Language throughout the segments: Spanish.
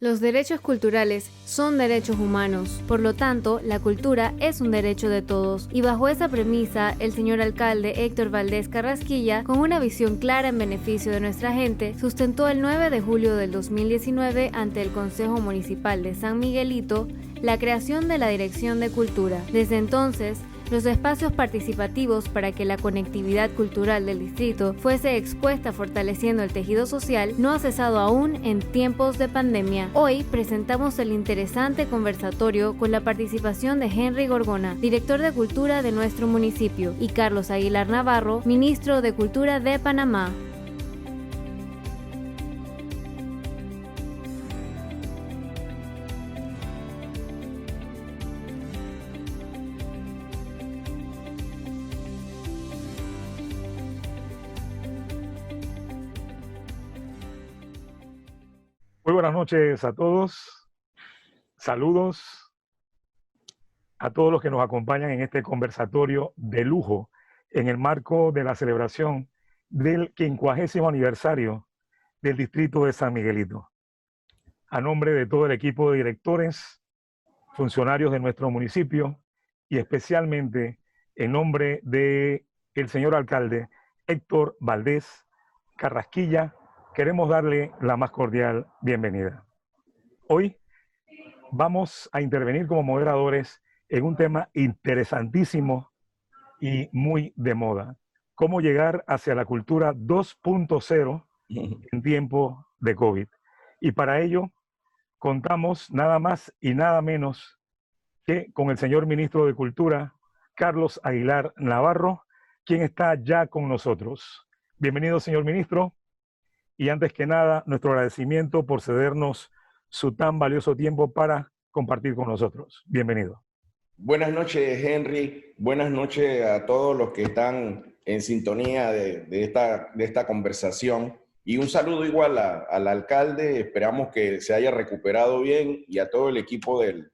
Los derechos culturales son derechos humanos, por lo tanto, la cultura es un derecho de todos. Y bajo esa premisa, el señor alcalde Héctor Valdés Carrasquilla, con una visión clara en beneficio de nuestra gente, sustentó el 9 de julio del 2019 ante el Consejo Municipal de San Miguelito la creación de la Dirección de Cultura. Desde entonces, los espacios participativos para que la conectividad cultural del distrito fuese expuesta fortaleciendo el tejido social no ha cesado aún en tiempos de pandemia. Hoy presentamos el interesante conversatorio con la participación de Henry Gorgona, director de Cultura de nuestro municipio, y Carlos Aguilar Navarro, ministro de Cultura de Panamá. Muy buenas noches a todos. Saludos a todos los que nos acompañan en este conversatorio de lujo en el marco de la celebración del 50º aniversario del distrito de San Miguelito. A nombre de todo el equipo de directores, funcionarios de nuestro municipio y especialmente en nombre del señor alcalde Héctor Valdés Carrasquilla, queremos darle la más cordial bienvenida. Hoy vamos a intervenir como moderadores en un tema interesantísimo y muy de moda. Cómo llegar hacia la cultura 2.0 en tiempo de COVID. Y para ello contamos nada más y nada menos que con el señor ministro de Cultura, Carlos Aguilar Navarro, quien está ya con nosotros. Bienvenido, señor ministro. Y antes que nada, nuestro agradecimiento por cedernos su tan valioso tiempo para compartir con nosotros. Bienvenido. Buenas noches, Henry. Buenas noches a todos los que están en sintonía de esta conversación. Y un saludo igual al alcalde. Esperamos que se haya recuperado bien y a todo el equipo del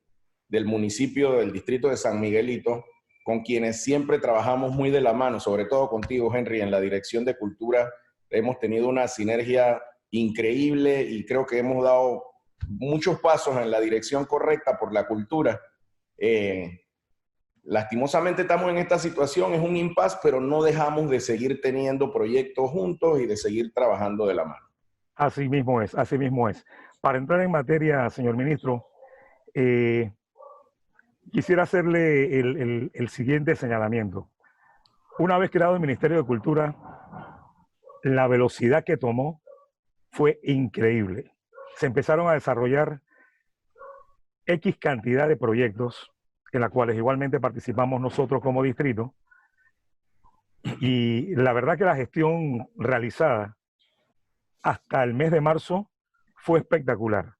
municipio, del distrito de San Miguelito, con quienes siempre trabajamos muy de la mano, sobre todo contigo, Henry, en la Dirección de Cultura. Hemos tenido una sinergia increíble y creo que hemos dado muchos pasos en la dirección correcta por la cultura. Lastimosamente estamos en esta situación, es un impasse, pero no dejamos de seguir teniendo proyectos juntos y de seguir trabajando de la mano. Así mismo es, así mismo es. Para entrar en materia, señor ministro, quisiera hacerle el siguiente señalamiento. Una vez creado el Ministerio de Cultura, la velocidad que tomó fue increíble. Se empezaron a desarrollar X cantidad de proyectos en los cuales igualmente participamos nosotros como distrito. Y la verdad que la gestión realizada hasta el mes de marzo fue espectacular.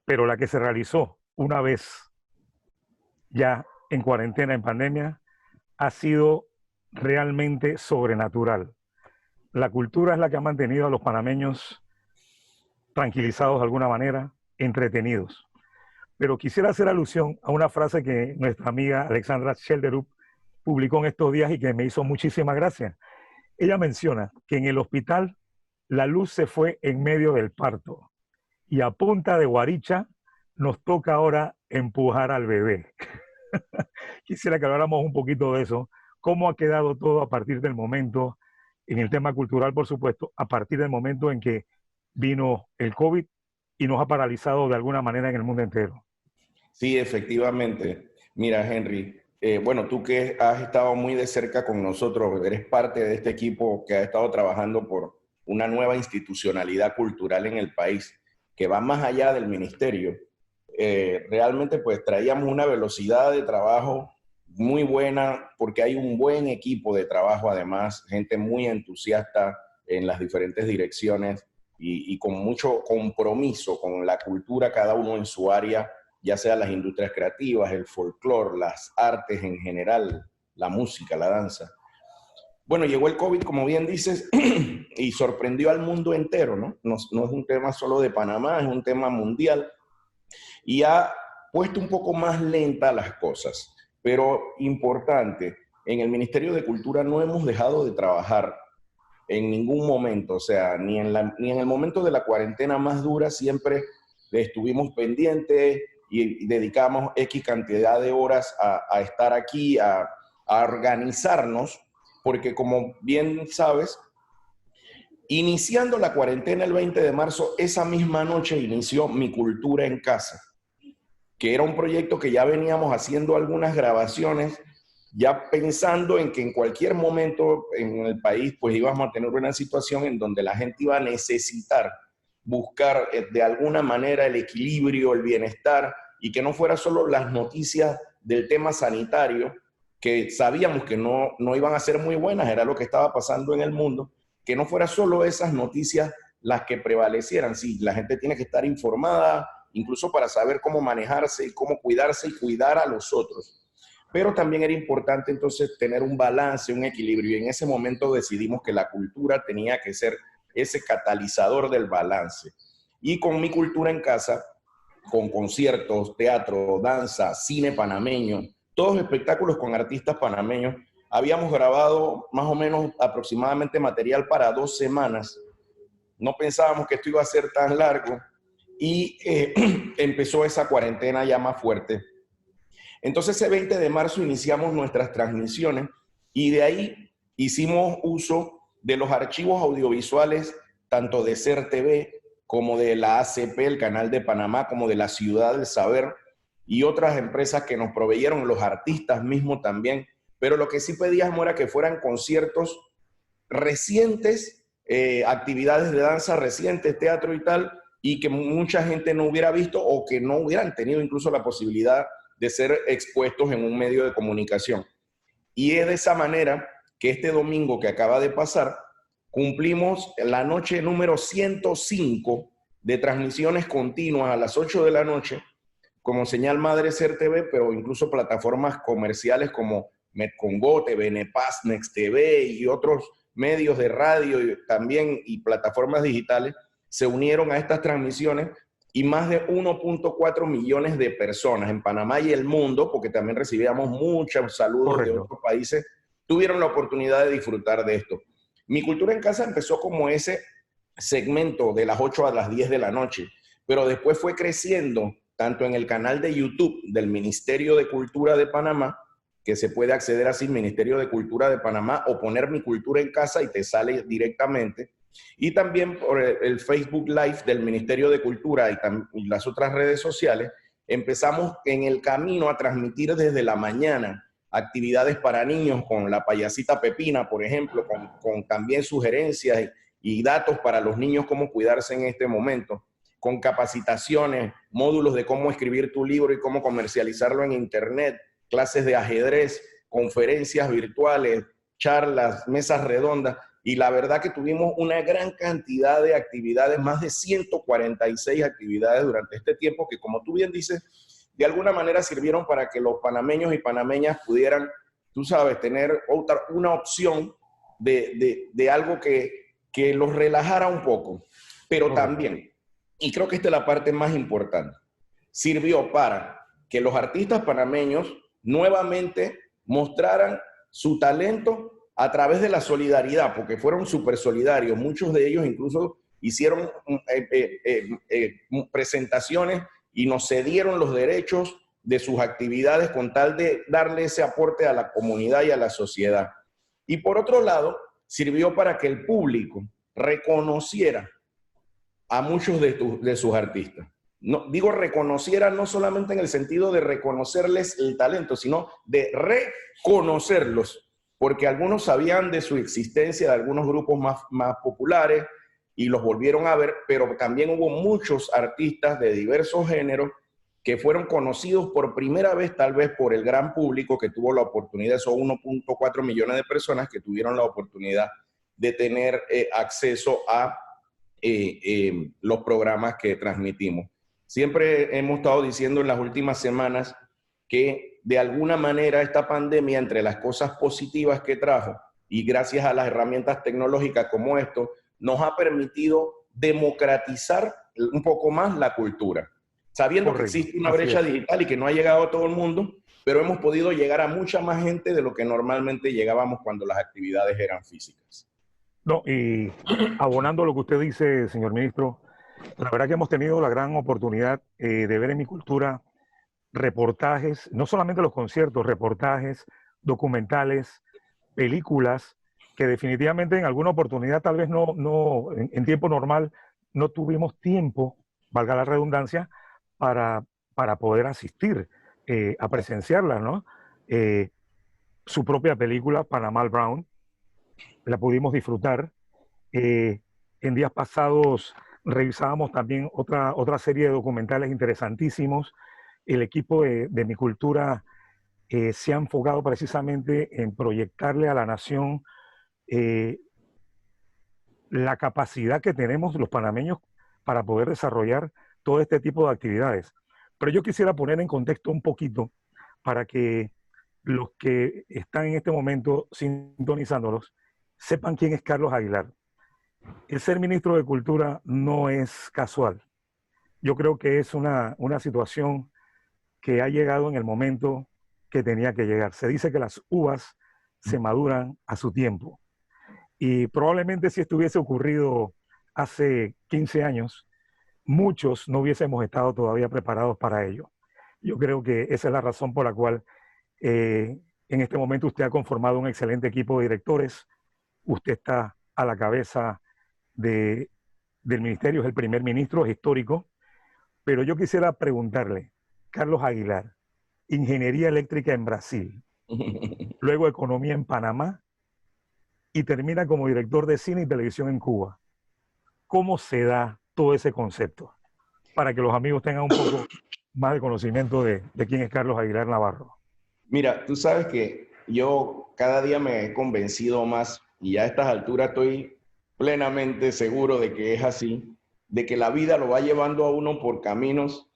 Pero la que se realizó una vez ya en cuarentena, en pandemia, ha sido realmente sobrenatural. La cultura es la que ha mantenido a los panameños tranquilizados de alguna manera, entretenidos. Pero quisiera hacer alusión a una frase que nuestra amiga Alexandra Schelderup publicó en estos días y que me hizo muchísima gracia. Ella menciona que en el hospital la luz se fue en medio del parto y a punta de guaricha nos toca ahora empujar al bebé. Quisiera que habláramos un poquito de eso, cómo ha quedado todo a partir del momento, en el tema cultural, por supuesto, a partir del momento en que vino el COVID y nos ha paralizado de alguna manera en el mundo entero. Sí, efectivamente. Mira, Henry, bueno, tú que has estado muy de cerca con nosotros, eres parte de este equipo que ha estado trabajando por una nueva institucionalidad cultural en el país, que va más allá del ministerio. Realmente pues traíamos una velocidad de trabajo muy buena porque hay un buen equipo de trabajo, además, gente muy entusiasta en las diferentes direcciones y con mucho compromiso con la cultura, cada uno en su área, ya sea las industrias creativas, el folclore, las artes en general, la música, la danza. Bueno, llegó el COVID, como bien dices, y sorprendió al mundo entero, ¿no? No es un tema solo de Panamá, es un tema mundial y ha puesto un poco más lenta las cosas. Pero importante, en el Ministerio de Cultura no hemos dejado de trabajar en ningún momento, o sea, ni en el momento de la cuarentena más dura, siempre estuvimos pendientes y dedicamos X cantidad de horas a estar aquí, a organizarnos, porque como bien sabes, iniciando la cuarentena el 20 de marzo, esa misma noche inició Mi Cultura en Casa, que era un proyecto que ya veníamos haciendo algunas grabaciones, ya pensando en que en cualquier momento en el país pues íbamos a tener una situación en donde la gente iba a necesitar buscar de alguna manera el equilibrio, el bienestar, y que no fuera solo las noticias del tema sanitario, que sabíamos que no iban a ser muy buenas, era lo que estaba pasando en el mundo, que no fuera solo esas noticias las que prevalecieran. Sí, la gente tiene que estar informada, incluso para saber cómo manejarse y cómo cuidarse y cuidar a los otros. Pero también era importante entonces tener un balance, un equilibrio, y en ese momento decidimos que la cultura tenía que ser ese catalizador del balance. Y con Mi Cultura en Casa, con conciertos, teatro, danza, cine panameño, todos espectáculos con artistas panameños, habíamos grabado más o menos aproximadamente material para 2 semanas. No pensábamos que esto iba a ser tan largo y empezó esa cuarentena ya más fuerte. Entonces ese 20 de marzo iniciamos nuestras transmisiones y de ahí hicimos uso de los archivos audiovisuales tanto de SER TV como de la ACP, el Canal de Panamá, como de la Ciudad del Saber y otras empresas que nos proveyeron, los artistas mismos también. Pero lo que sí pedíamos era que fueran conciertos recientes, actividades de danza recientes, teatro y tal, y que mucha gente no hubiera visto o que no hubieran tenido incluso la posibilidad de ser expuestos en un medio de comunicación. Y es de esa manera que este domingo que acaba de pasar, cumplimos la noche número 105 de transmisiones continuas a las 8 de la noche, como señal madre SER TV, pero incluso plataformas comerciales como Metcongo, TVN Paz, Next TV y otros medios de radio también y plataformas digitales se unieron a estas transmisiones, y más de 1.4 millones de personas en Panamá y el mundo, porque también recibíamos muchos saludos de otros países, tuvieron la oportunidad de disfrutar de esto. Mi Cultura en Casa empezó como ese segmento de las 8 a las 10 de la noche, pero después fue creciendo tanto en el canal de YouTube del Ministerio de Cultura de Panamá, que se puede acceder así, Ministerio de Cultura de Panamá, o poner Mi Cultura en Casa y te sale directamente, y también por el Facebook Live del Ministerio de Cultura y las otras redes sociales. Empezamos en el camino a transmitir desde la mañana actividades para niños con la payasita Pepina, por ejemplo, con también sugerencias y datos para los niños, cómo cuidarse en este momento, con capacitaciones, módulos de cómo escribir tu libro y cómo comercializarlo en Internet, clases de ajedrez, conferencias virtuales, charlas, mesas redondas. Y la verdad que tuvimos una gran cantidad de actividades, más de 146 actividades durante este tiempo, que como tú bien dices, de alguna manera sirvieron para que los panameños y panameñas pudieran, tú sabes, tener una opción de algo que los relajara un poco. Pero también, y creo que esta es la parte más importante, sirvió para que los artistas panameños nuevamente mostraran su talento a través de la solidaridad, porque fueron súper solidarios. Muchos de ellos incluso hicieron presentaciones y nos cedieron los derechos de sus actividades con tal de darle ese aporte a la comunidad y a la sociedad. Y por otro lado, sirvió para que el público reconociera a muchos de sus artistas. No, digo reconociera no solamente en el sentido de reconocerles el talento, sino de reconocerlos, porque algunos sabían de su existencia, de algunos grupos más populares, y los volvieron a ver, pero también hubo muchos artistas de diversos géneros que fueron conocidos por primera vez, tal vez por el gran público que tuvo la oportunidad, esos 1.4 millones de personas que tuvieron la oportunidad de tener acceso a los programas que transmitimos. Siempre hemos estado diciendo en las últimas semanas que de alguna manera esta pandemia, entre las cosas positivas que trajo y gracias a las herramientas tecnológicas como esto, nos ha permitido democratizar un poco más la cultura. Sabiendo que existe una brecha digital y que no ha llegado a todo el mundo, pero hemos podido llegar a mucha más gente de lo que normalmente llegábamos cuando las actividades eran físicas. No, y abonando lo que usted dice, señor ministro, La verdad que hemos tenido la gran oportunidad de ver en mi cultura reportajes, no solamente los conciertos, reportajes, documentales, películas, que definitivamente en alguna oportunidad, tal vez en tiempo normal, no tuvimos tiempo, valga la redundancia, para, para poder asistir a presenciarlas, ¿no? Eh, Su propia película, Panama Brown, la pudimos disfrutar. En días pasados revisábamos también otra serie de documentales interesantísimos. El equipo de mi cultura se ha enfocado precisamente en proyectarle a la nación eh, la capacidad que tenemos los panameños para poder desarrollar todo este tipo de actividades. Pero yo quisiera poner en contexto un poquito para que los que están en este momento sintonizándolos sepan quién es Carlos Aguilar. El ser ministro de Cultura no es casual. Yo creo que es una situación que ha llegado en el momento que tenía que llegar. Se dice que las uvas se maduran a su tiempo. Y probablemente si esto hubiese ocurrido hace 15 años, muchos no hubiésemos estado todavía preparados para ello. Yo creo que esa es la razón por la cual en este momento usted ha conformado un excelente equipo de directores. Usted está a la cabeza del ministerio, es el primer ministro, es histórico. Pero yo quisiera preguntarle, Carlos Aguilar, Ingeniería Eléctrica en Brasil, luego Economía en Panamá y termina como director de cine y televisión en Cuba. ¿Cómo se da todo ese concepto? Para que los amigos tengan un poco más de conocimiento de quién es Carlos Aguilar Navarro. Mira, tú sabes que yo cada día me he convencido más y ya a estas alturas estoy plenamente seguro de que es así, de que la vida lo va llevando a uno por caminos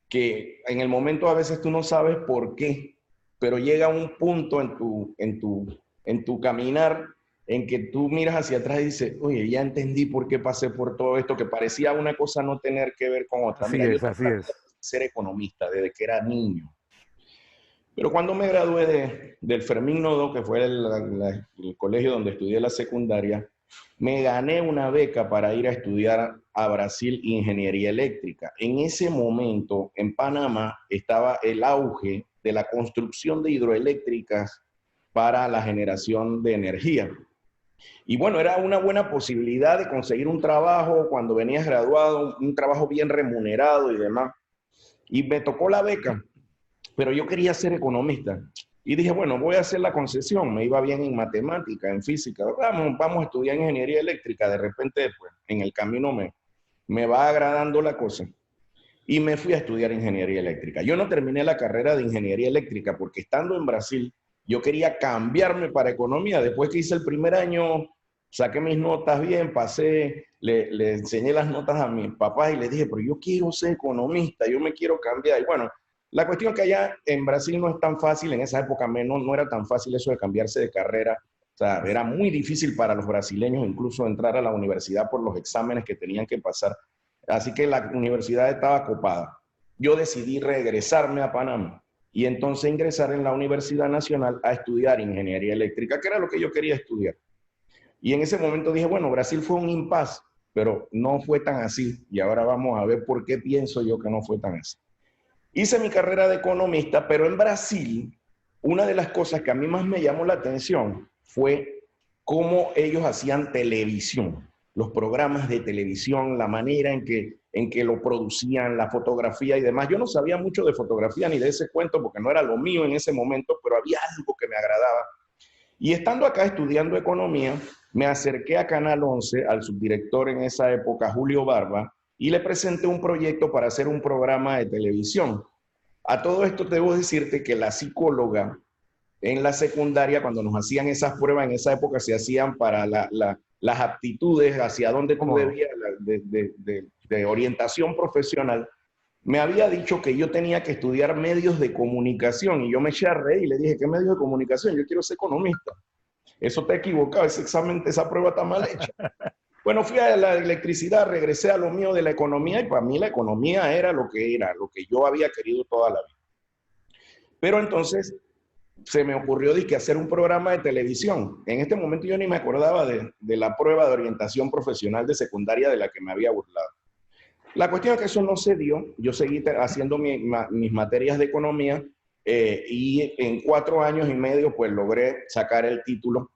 que en el momento a veces tú no sabes por qué, pero llega un punto en tu caminar en que tú miras hacia atrás y dices, oye, ya entendí por qué pasé por todo esto, que parecía una cosa no tener que ver con otra. Mira, yo Así es. ser economista desde que era niño. Pero cuando me gradué del Fermín Nodo, que fue el colegio donde estudié la secundaria, me gané una beca para ir a estudiar a Brasil ingeniería eléctrica. En ese momento, en Panamá, estaba el auge de la construcción de hidroeléctricas para la generación de energía. Y bueno, era una buena posibilidad de conseguir un trabajo cuando venías graduado, un trabajo bien remunerado y demás. Y me tocó la beca, pero yo quería ser economista. Y dije, bueno, voy a hacer la concesión. Me iba bien en matemática, en física. Vamos a estudiar ingeniería eléctrica. De repente, pues, en el camino me va agradando la cosa. Y me fui a estudiar ingeniería eléctrica. Yo no terminé la carrera de ingeniería eléctrica porque estando en Brasil, yo quería cambiarme para economía. Después que hice el primer año, saqué mis notas bien, pasé, le enseñé las notas a mis papás y les dije, pero yo quiero ser economista, yo me quiero cambiar. Y bueno, la cuestión es que allá en Brasil no es tan fácil, en esa época menos, no era tan fácil eso de cambiarse de carrera. O sea, era muy difícil para los brasileños incluso entrar a la universidad por los exámenes que tenían que pasar. Así que la universidad estaba copada. Yo decidí regresarme a Panamá y entonces ingresar en la Universidad Nacional a estudiar ingeniería eléctrica, que era lo que yo quería estudiar. Y en ese momento dije, bueno, Brasil fue un impasse, pero no fue tan así. Y ahora vamos a ver por qué pienso yo que no fue tan así. Hice mi carrera de economista, pero en Brasil, una de las cosas que a mí más me llamó la atención fue cómo ellos hacían televisión, los programas de televisión, la manera en que lo producían, la fotografía y demás. Yo no sabía mucho de fotografía ni de ese cuento porque no era lo mío en ese momento, pero había algo que me agradaba. Y estando acá estudiando economía, me acerqué a Canal 11, al subdirector en esa época, Julio Barba, y le presenté un proyecto para hacer un programa de televisión. A todo esto debo decirte que la psicóloga en la secundaria, cuando nos hacían esas pruebas, en esa época se hacían para las aptitudes hacia dónde tú debías, de orientación profesional, me había dicho que yo tenía que estudiar medios de comunicación y yo me eché a reír y le dije, ¿qué medios de comunicación? Yo quiero ser economista. Eso está equivocado, ese examen, esa prueba está mal hecha. Bueno, fui a la electricidad, regresé a lo mío de la economía y para mí la economía era, lo que yo había querido toda la vida. Pero entonces se me ocurrió hacer un programa de televisión. En este momento yo ni me acordaba de la prueba de orientación profesional de secundaria de la que me había burlado. La cuestión es que eso no se dio. Yo seguí haciendo mis materias de economía y en 4 años y medio pues logré sacar el título,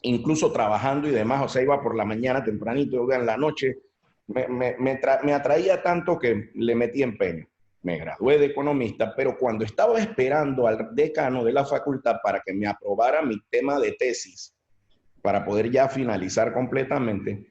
incluso trabajando y demás. O sea, iba por la mañana tempranito, iba en la noche. Me atraía tanto que le metí empeño. Me gradué de economista, pero cuando estaba esperando al decano de la facultad para que me aprobara mi tema de tesis, para poder ya finalizar completamente,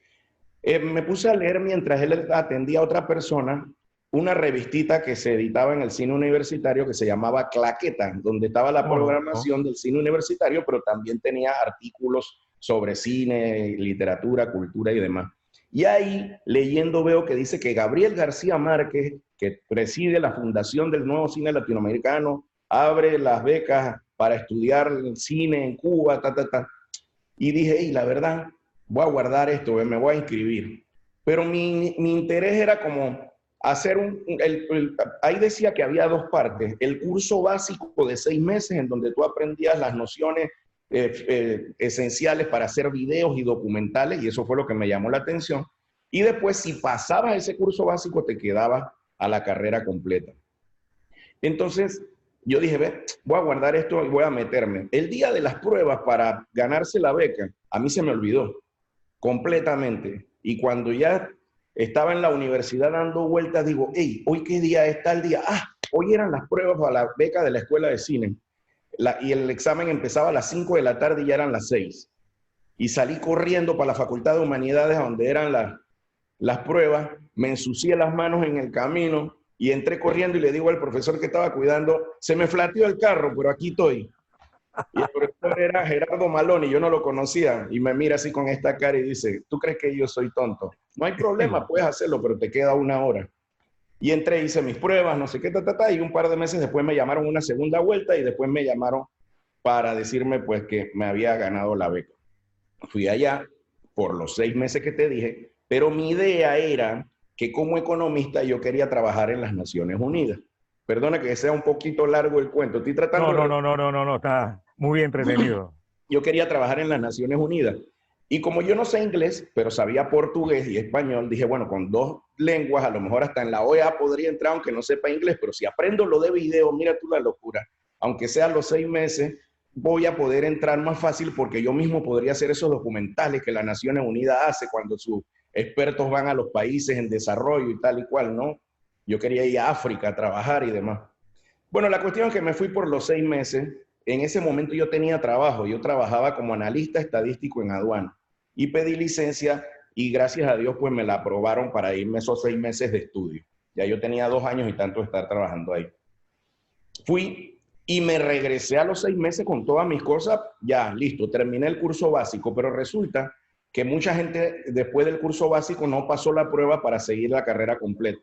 me puse a leer mientras él atendía a otra persona una revistita que se editaba en el cine universitario que se llamaba Claqueta, donde estaba la programación del cine universitario, pero también tenía artículos sobre cine, literatura, cultura y demás. Y ahí, leyendo, veo que dice que Gabriel García Márquez, que preside la Fundación del Nuevo Cine Latinoamericano, abre las becas para estudiar cine en Cuba, Y dije, y la verdad, voy a guardar esto, me voy a inscribir. Pero mi interés era como hacer ahí decía que había 2 partes. El curso básico de 6 meses en donde tú aprendías las nociones esenciales para hacer videos y documentales, y eso fue lo que me llamó la atención. Y después, si pasabas ese curso básico, te quedabas a la carrera completa. Entonces, yo dije, ve, voy a guardar esto y voy a meterme. El día de las pruebas para ganarse la beca, a mí se me olvidó completamente. Y cuando ya estaba en la universidad dando vueltas, digo, hey, ¿hoy qué día es tal día? Ah, hoy eran las pruebas para la beca de la escuela de cine. Y el examen empezaba a las 5 de la tarde y ya eran las 6. Y salí corriendo para la Facultad de Humanidades, donde eran las pruebas. Me ensucié las manos en el camino y entré corriendo y le digo al profesor que estaba cuidando, se me flateó el carro, pero aquí estoy. Y el profesor era Gerardo Maloni, yo no lo conocía, y me mira así con esta cara y dice, ¿tú crees que yo soy tonto? No hay problema, puedes hacerlo, pero te queda 1 hora. Y entré, hice mis pruebas, no sé qué, y un par de meses después me llamaron una segunda vuelta y después me llamaron para decirme pues que me había ganado la beca. Fui allá por los 6 meses que te dije, pero mi idea era que como economista yo quería trabajar en las Naciones Unidas. Perdona que sea un poquito largo el cuento, estoy tratando... No, está muy entretenido. Yo quería trabajar en las Naciones Unidas. Y como yo no sé inglés, pero sabía portugués y español, dije, bueno, con 2 lenguas, a lo mejor hasta en la OEA podría entrar, aunque no sepa inglés, pero si aprendo lo de video, mira tú la locura, aunque sean los 6 meses, voy a poder entrar más fácil porque yo mismo podría hacer esos documentales que las Naciones Unidas hace cuando sus expertos van a los países en desarrollo y tal y cual, ¿no? Yo quería ir a África a trabajar y demás. Bueno, la cuestión es que me fui por los 6 meses. En ese momento yo tenía trabajo, yo trabajaba como analista estadístico en aduana y pedí licencia y gracias a Dios pues me la aprobaron para irme esos 6 meses de estudio. Ya yo tenía 2 años y tanto de estar trabajando ahí. Fui y me regresé a los 6 meses con todas mis cosas, ya listo, terminé el curso básico, pero resulta que mucha gente después del curso básico no pasó la prueba para seguir la carrera completa.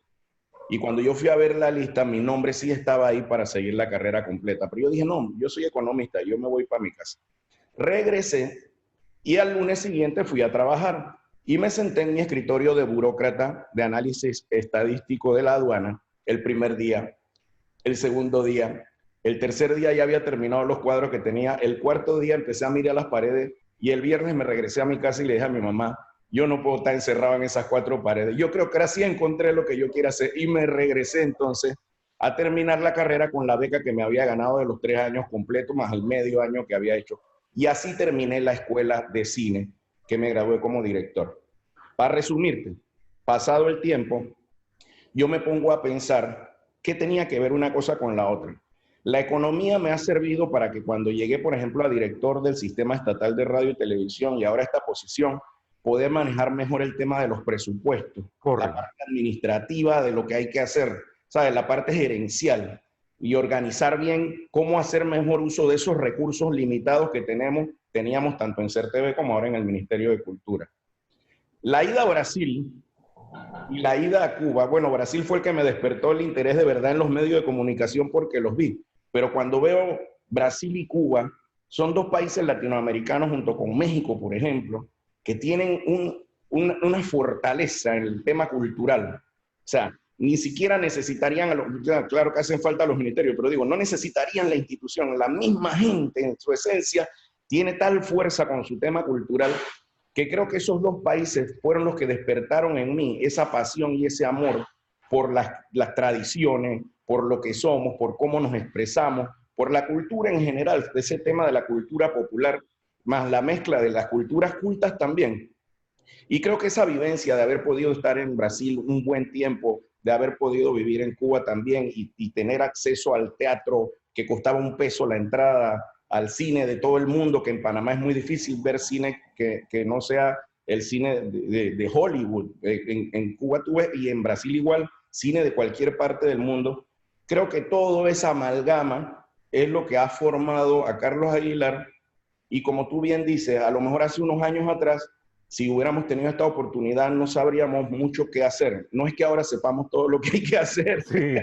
Y cuando yo fui a ver la lista, mi nombre sí estaba ahí para seguir la carrera completa. Pero yo dije, no, yo soy economista, yo me voy para mi casa. Regresé y al lunes siguiente fui a trabajar y me senté en mi escritorio de burócrata de análisis estadístico de la aduana el primer día, el segundo día, el tercer día ya había terminado los cuadros que tenía, el cuarto día empecé a mirar las paredes y el viernes me regresé a mi casa y le dije a mi mamá, yo no puedo estar encerrado en esas 4 paredes. Yo creo que ahora sí encontré lo que yo quiero hacer y me regresé entonces a terminar la carrera con la beca que me había ganado de los 3 años completos más el medio año que había hecho. Y así terminé la escuela de cine que me gradué como director. Para resumirte, pasado el tiempo, yo me pongo a pensar qué tenía que ver una cosa con la otra. La economía me ha servido para que cuando llegué, por ejemplo, a director del Sistema Estatal de Radio y Televisión y ahora esta posición, poder manejar mejor el tema de los presupuestos, la parte administrativa de lo que hay que hacer, ¿sabes? La parte gerencial y organizar bien cómo hacer mejor uso de esos recursos limitados que teníamos tanto en CERTV como ahora en el Ministerio de Cultura. La ida a Brasil y la ida a Cuba, bueno, Brasil fue el que me despertó el interés de verdad en los medios de comunicación porque los vi, pero cuando veo Brasil y Cuba, son 2 países latinoamericanos junto con México, por ejemplo, que tienen una fortaleza en el tema cultural. O sea, ni siquiera necesitarían, claro que hacen falta los ministerios, pero digo, no necesitarían la institución, la misma gente en su esencia tiene tal fuerza con su tema cultural que creo que esos 2 países fueron los que despertaron en mí esa pasión y ese amor por las tradiciones, por lo que somos, por cómo nos expresamos, por la cultura en general, ese tema de la cultura popular, más la mezcla de las culturas cultas también. Y creo que esa vivencia de haber podido estar en Brasil un buen tiempo, de haber podido vivir en Cuba también y tener acceso al teatro que costaba $1 la entrada, al cine de todo el mundo, que en Panamá es muy difícil ver cine que no sea el cine de Hollywood. En Cuba tú ves, y en Brasil igual, cine de cualquier parte del mundo. Creo que toda esa amalgama es lo que ha formado a Carlos Aguilar, y como tú bien dices, a lo mejor hace unos años atrás, si hubiéramos tenido esta oportunidad, no sabríamos mucho qué hacer. No es que ahora sepamos todo lo que hay que hacer, Sí.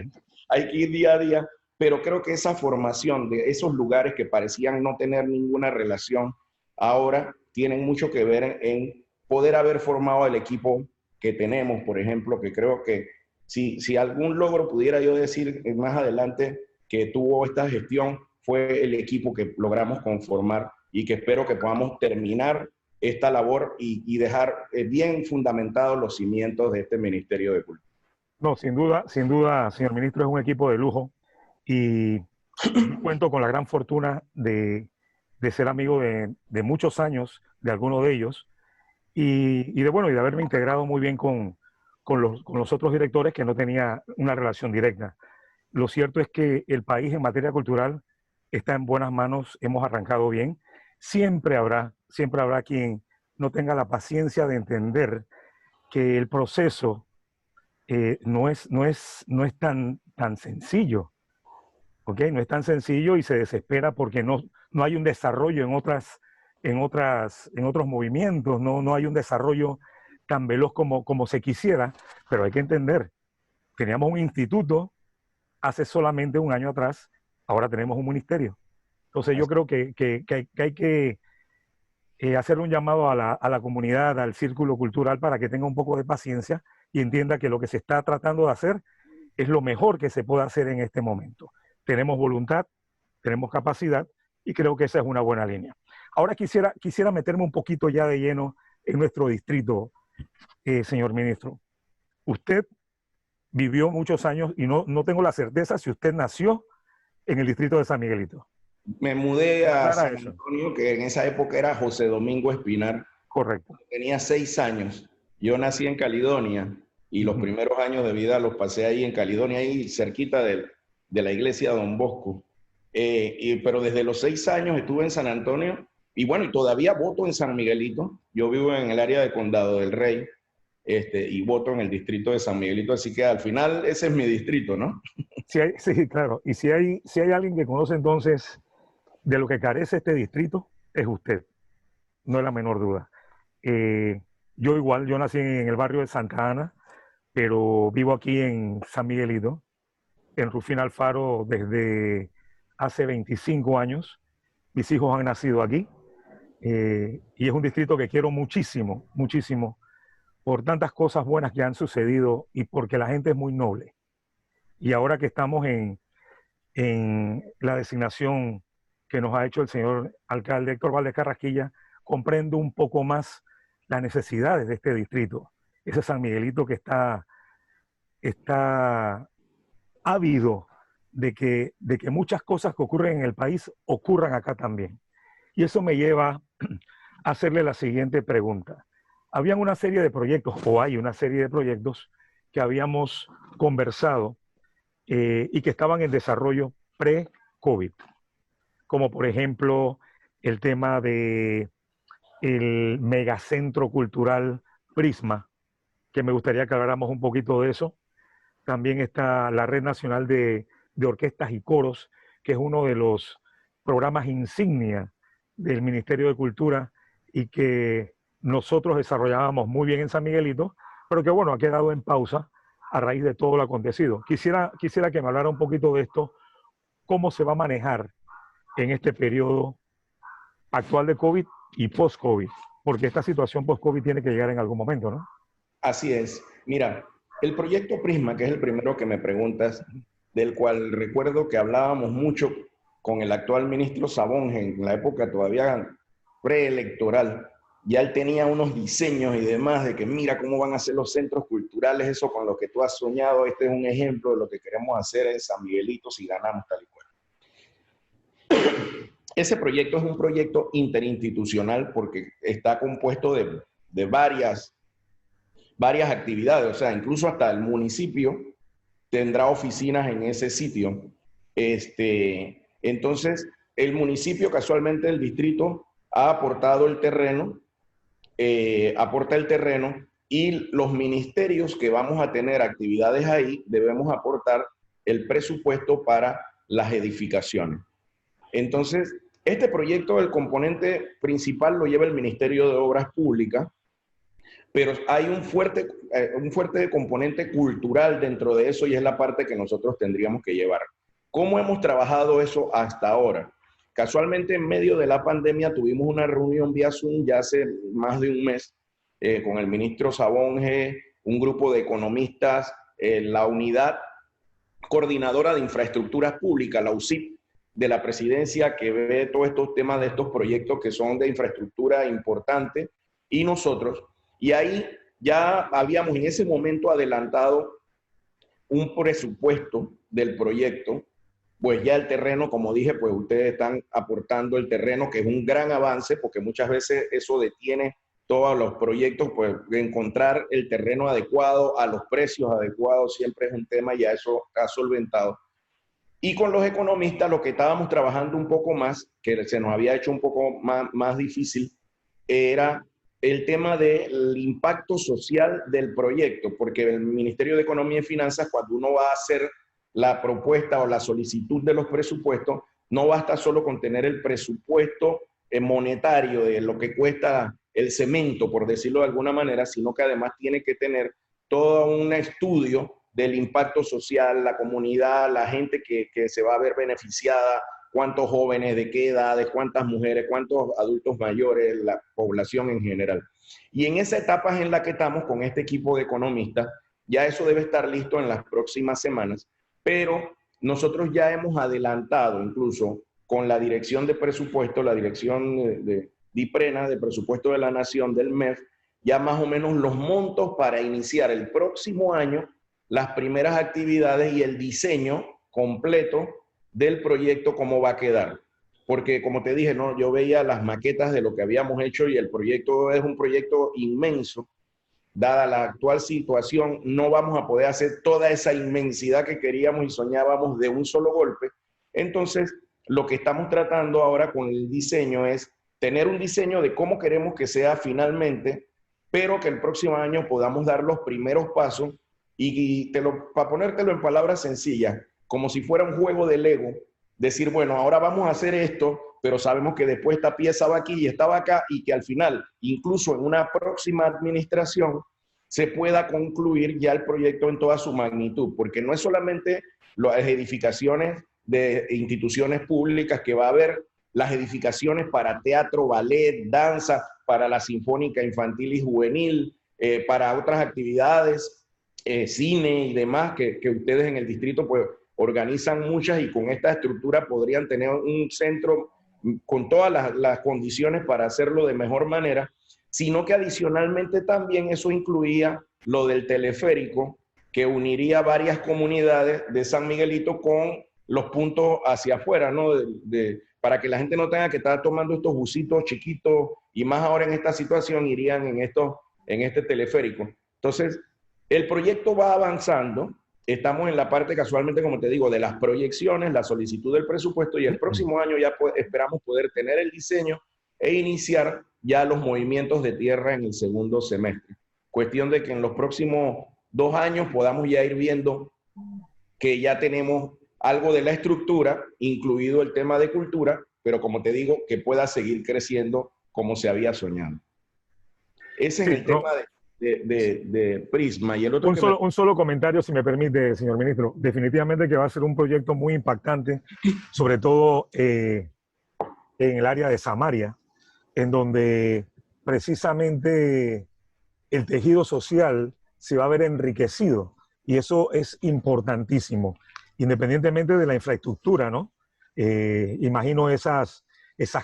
hay que ir día a día, pero creo que esa formación de esos lugares que parecían no tener ninguna relación, ahora tienen mucho que ver en poder haber formado el equipo que tenemos, por ejemplo, que creo que si algún logro pudiera yo decir más adelante que tuvo esta gestión, fue el equipo que logramos conformar y que espero que podamos terminar esta labor y dejar bien fundamentados los cimientos de este Ministerio de Cultura. No, sin duda, señor ministro, es un equipo de lujo y cuento con la gran fortuna de ser amigo de muchos años de algunos de ellos y de haberme integrado muy bien con los otros directores que no tenía una relación directa. Lo cierto es que el país en materia cultural está en buenas manos, hemos arrancado bien. Siempre habrá quien no tenga la paciencia de entender que el proceso no es tan sencillo, ¿ok? No es tan sencillo y se desespera porque no hay un desarrollo en otros movimientos, no hay un desarrollo tan veloz como se quisiera, pero hay que entender, teníamos un instituto hace solamente un año atrás, ahora tenemos un ministerio. Entonces yo creo que hay que hacer un llamado a la comunidad, al círculo cultural, para que tenga un poco de paciencia y entienda que lo que se está tratando de hacer es lo mejor que se puede hacer en este momento. Tenemos voluntad, tenemos capacidad y creo que esa es una buena línea. Ahora quisiera meterme un poquito ya de lleno en nuestro distrito, señor ministro. Usted vivió muchos años y no tengo la certeza si usted nació en el distrito de San Miguelito. Me mudé a San Antonio, que en esa época era José Domingo Espinar. Correcto. Tenía 6 años. Yo nací en Caledonia y los primeros años de vida los pasé ahí en Caledonia, ahí cerquita de la iglesia Don Bosco. Pero desde los 6 años estuve en San Antonio y bueno, y todavía voto en San Miguelito. Yo vivo en el área de Condado del Rey y voto en el distrito de San Miguelito, así que al final ese es mi distrito, ¿no? Sí, claro. Y si hay alguien que conoce entonces de lo que carece este distrito, es usted. No es la menor duda. Yo nací en el barrio de Santa Ana, pero vivo aquí en San Miguelito, en Rufín Alfaro desde hace 25 años. Mis hijos han nacido aquí y es un distrito que quiero muchísimo, muchísimo, por tantas cosas buenas que han sucedido y porque la gente es muy noble. Y ahora que estamos en la designación que nos ha hecho el señor alcalde Héctor Valdés Carrasquilla, comprendo un poco más las necesidades de este distrito. Ese San Miguelito que está ávido de que muchas cosas que ocurren en el país ocurran acá también. Y eso me lleva a hacerle la siguiente pregunta. Habían una serie de proyectos, o hay una serie de proyectos que habíamos conversado y que estaban en desarrollo pre-COVID, como por ejemplo el tema de el megacentro cultural Prisma, que me gustaría que habláramos un poquito de eso. También está la Red Nacional de Orquestas y Coros, que es uno de los programas insignia del Ministerio de Cultura y que nosotros desarrollábamos muy bien en San Miguelito, pero que bueno, ha quedado en pausa a raíz de todo lo acontecido. Quisiera que me hablara un poquito de esto, cómo se va a manejar en este periodo actual de COVID y post-COVID, porque esta situación post-COVID tiene que llegar en algún momento, ¿no? Así es. Mira, el proyecto Prisma, que es el primero que me preguntas, del cual recuerdo que hablábamos mucho con el actual ministro Sabón en la época todavía preelectoral, ya él tenía unos diseños y demás de que mira cómo van a ser los centros culturales, eso con lo que tú has soñado, este es un ejemplo de lo que queremos hacer en San Miguelito si ganamos tal y cual. Ese proyecto es un proyecto interinstitucional porque está compuesto de varias actividades, o sea, incluso hasta el municipio tendrá oficinas en ese sitio. Entonces, el municipio, casualmente el distrito, ha aportado el terreno, aporta el terreno, y los ministerios que vamos a tener actividades ahí debemos aportar el presupuesto para las edificaciones. Entonces, este proyecto, el componente principal lo lleva el Ministerio de Obras Públicas, pero hay un fuerte componente cultural dentro de eso y es la parte que nosotros tendríamos que llevar. ¿Cómo hemos trabajado eso hasta ahora? Casualmente, en medio de la pandemia, tuvimos una reunión vía Zoom ya hace más de un mes con el ministro Sabonge, un grupo de economistas, la unidad coordinadora de infraestructuras públicas, la UCIP, de la presidencia, que ve todos estos temas de estos proyectos que son de infraestructura importante, y nosotros. Y ahí ya habíamos en ese momento adelantado un presupuesto del proyecto, pues ya el terreno, como dije, pues ustedes están aportando el terreno, que es un gran avance, porque muchas veces eso detiene todos los proyectos, pues encontrar el terreno adecuado, a los precios adecuados, siempre es un tema, y ya eso está solventado. Y con los economistas lo que estábamos trabajando un poco más, que se nos había hecho un poco más difícil, era el tema del impacto social del proyecto, porque el Ministerio de Economía y Finanzas, cuando uno va a hacer la propuesta o la solicitud de los presupuestos, no basta solo con tener el presupuesto monetario de lo que cuesta el cemento, por decirlo de alguna manera, sino que además tiene que tener todo un estudio del impacto social, la comunidad, la gente que se va a ver beneficiada, cuántos jóvenes, de qué edades, cuántas mujeres, cuántos adultos mayores, la población en general. Y en esa etapa en la que estamos con este equipo de economistas, ya eso debe estar listo en las próximas semanas, pero nosotros ya hemos adelantado incluso con la Dirección de Presupuesto, la Dirección de DIPRENA, de Presupuesto de la Nación, del MEF, ya más o menos los montos para iniciar el próximo año las primeras actividades y el diseño completo del proyecto, cómo va a quedar. Porque como te dije, ¿no? Yo veía las maquetas de lo que habíamos hecho y el proyecto es un proyecto inmenso. Dada la actual situación, no vamos a poder hacer toda esa inmensidad que queríamos y soñábamos de un solo golpe. Entonces, lo que estamos tratando ahora con el diseño es tener un diseño de cómo queremos que sea finalmente, pero que el próximo año podamos dar los primeros pasos. Y para ponértelo en palabras sencillas, como si fuera un juego de Lego, decir, bueno, ahora vamos a hacer esto, pero sabemos que después esta pieza va aquí y esta va acá, y que al final, incluso en una próxima administración, se pueda concluir ya el proyecto en toda su magnitud, porque no es solamente las edificaciones de instituciones públicas que va a haber, las edificaciones para teatro, ballet, danza, para la sinfónica infantil y juvenil, para otras actividades, cine y demás, que ustedes en el distrito pues organizan muchas, y con esta estructura podrían tener un centro con todas las condiciones para hacerlo de mejor manera, sino que adicionalmente también eso incluía lo del teleférico, que uniría varias comunidades de San Miguelito con los puntos hacia afuera, ¿no? Para que la gente no tenga que estar tomando estos busitos chiquitos, y más ahora en esta situación irían en este teleférico. Entonces, el proyecto va avanzando, estamos en la parte, casualmente, como te digo, de las proyecciones, la solicitud del presupuesto, y el próximo año ya esperamos poder tener el diseño e iniciar ya los movimientos de tierra en el segundo semestre. Cuestión de que en los próximos 2 años podamos ya ir viendo que ya tenemos algo de la estructura, incluido el tema de cultura, pero como te digo, que pueda seguir creciendo como se había soñado. Ese es el tema de Prisma. Y el otro un solo comentario, si me permite, señor ministro. Definitivamente que va a ser un proyecto muy impactante, sobre todo en el área de Samaria, en donde precisamente el tejido social se va a ver enriquecido, y eso es importantísimo, independientemente de la infraestructura, ¿no? Imagino esas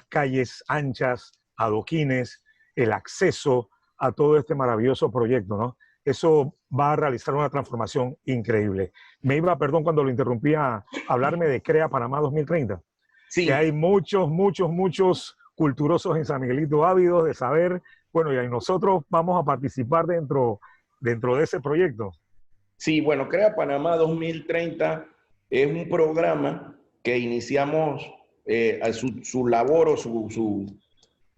calles anchas, adoquines, el acceso a todo este maravilloso proyecto, ¿no? Eso va a realizar una transformación increíble. Me iba, perdón, cuando lo interrumpía, a hablarme de CREA Panamá 2030. Sí. Que hay muchos culturosos en San Miguelito ávidos de saber, bueno, y nosotros vamos a participar dentro de ese proyecto. Sí, bueno, CREA Panamá 2030 es un programa que iniciamos su labor o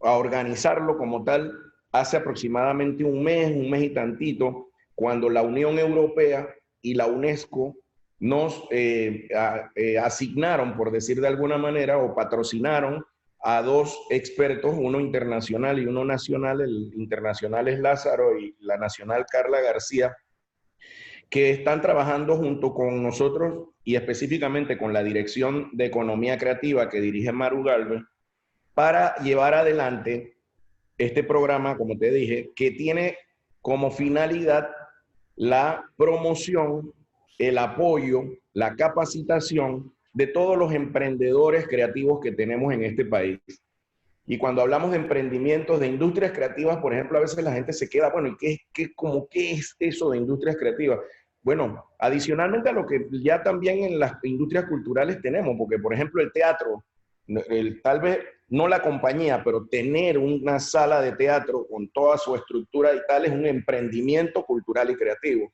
a organizarlo como tal hace aproximadamente un mes y tantito, cuando la Unión Europea y la UNESCO nos asignaron, por decir de alguna manera, o patrocinaron a dos expertos, uno internacional y uno nacional. El internacional es Lázaro y la nacional Carla García, que están trabajando junto con nosotros y específicamente con la Dirección de Economía Creativa que dirige Maru Galvez, para llevar adelante este programa, como te dije, que tiene como finalidad la promoción, el apoyo, la capacitación de todos los emprendedores creativos que tenemos en este país. Y cuando hablamos de emprendimientos, de industrias creativas, por ejemplo, a veces la gente se queda, bueno, ¿y qué es eso de industrias creativas? Bueno, adicionalmente a lo que ya también en las industrias culturales tenemos, porque por ejemplo el teatro, tal vez no la compañía, pero tener una sala de teatro con toda su estructura y tal es un emprendimiento cultural y creativo.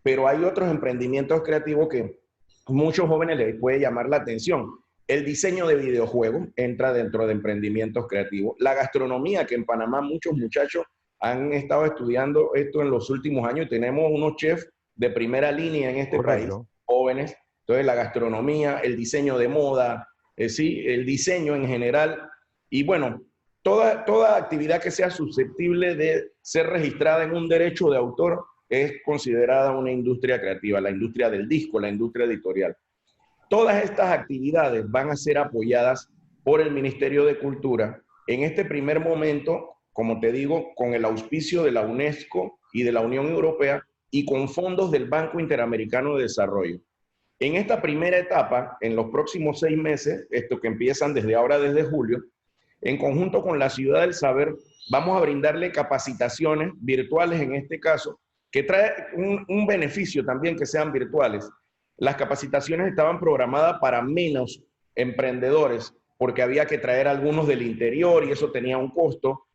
Pero hay otros emprendimientos creativos que muchos jóvenes les puede llamar la atención. El diseño de videojuegos entra dentro de emprendimientos creativos. La gastronomía, que en Panamá muchos muchachos han estado estudiando esto en los últimos años y tenemos unos chefs de primera línea en este país, jóvenes. Entonces la gastronomía, el diseño de moda, sí, el diseño en general. Y bueno, toda actividad que sea susceptible de ser registrada en un derecho de autor es considerada una industria creativa, la industria del disco, la industria editorial. Todas estas actividades van a ser apoyadas por el Ministerio de Cultura en este primer momento, como te digo, con el auspicio de la UNESCO y de la Unión Europea y con fondos del Banco Interamericano de Desarrollo. En esta primera etapa, en los próximos 6 meses, esto que empiezan desde ahora, desde julio, en conjunto con la Ciudad del Saber, vamos a brindarle capacitaciones virtuales en este caso, que trae un beneficio también que sean virtuales. Las capacitaciones estaban programadas para menos emprendedores, porque había que traer algunos del interior y eso tenía un costo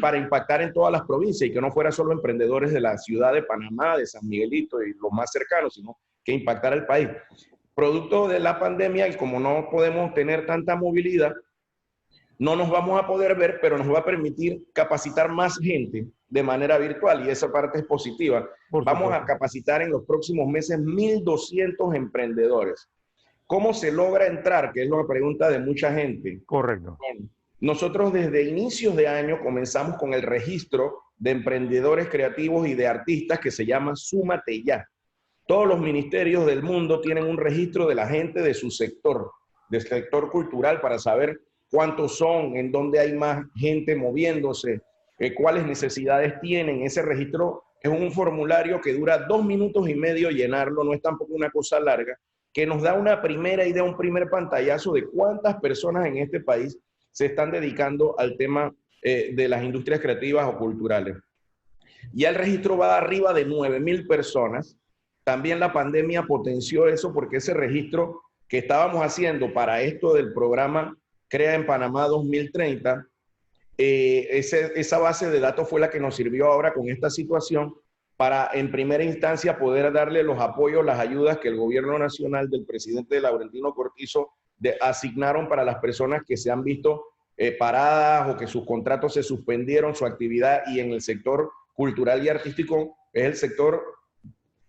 para impactar en todas las provincias y que no fuera solo emprendedores de la ciudad de Panamá, de San Miguelito y los más cercanos, sino que impactara el país. Producto de la pandemia y como no podemos tener tanta movilidad, no nos vamos a poder ver, pero nos va a permitir capacitar más gente de manera virtual y esa parte es positiva. Vamos a capacitar en los próximos meses 1.200 emprendedores. ¿Cómo se logra entrar? Que es la pregunta de mucha gente. Correcto. Bueno, nosotros desde inicios de año comenzamos con el registro de emprendedores creativos y de artistas que se llama Súmate Ya. Todos los ministerios del mundo tienen un registro de la gente de su sector, del sector cultural, para saber cuántos son, en dónde hay más gente moviéndose, cuáles necesidades tienen. Ese registro es un formulario que dura 2 minutos y medio llenarlo, no es tampoco una cosa larga, que nos da una primera idea, un primer pantallazo de cuántas personas en este país se están dedicando al tema de las industrias creativas o culturales. Ya el registro va arriba de 9.000 personas. También la pandemia potenció eso porque ese registro que estábamos haciendo para esto del programa CREA en Panamá 2030, esa base de datos fue la que nos sirvió ahora con esta situación para en primera instancia poder darle los apoyos, las ayudas que el gobierno nacional del presidente Laurentino Cortizo asignaron para las personas que se han visto paradas o que sus contratos se suspendieron, su actividad, y en el sector cultural y artístico es el sector,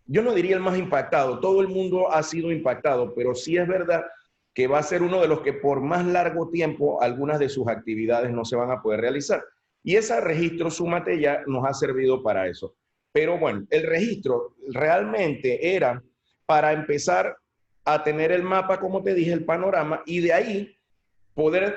yo no diría el más impactado, todo el mundo ha sido impactado, pero sí es verdad que va a ser uno de los que por más largo tiempo algunas de sus actividades no se van a poder realizar. Y ese registro Súmate Ya nos ha servido para eso. Pero bueno, el registro realmente era para empezar a tener el mapa, como te dije, el panorama, y de ahí poder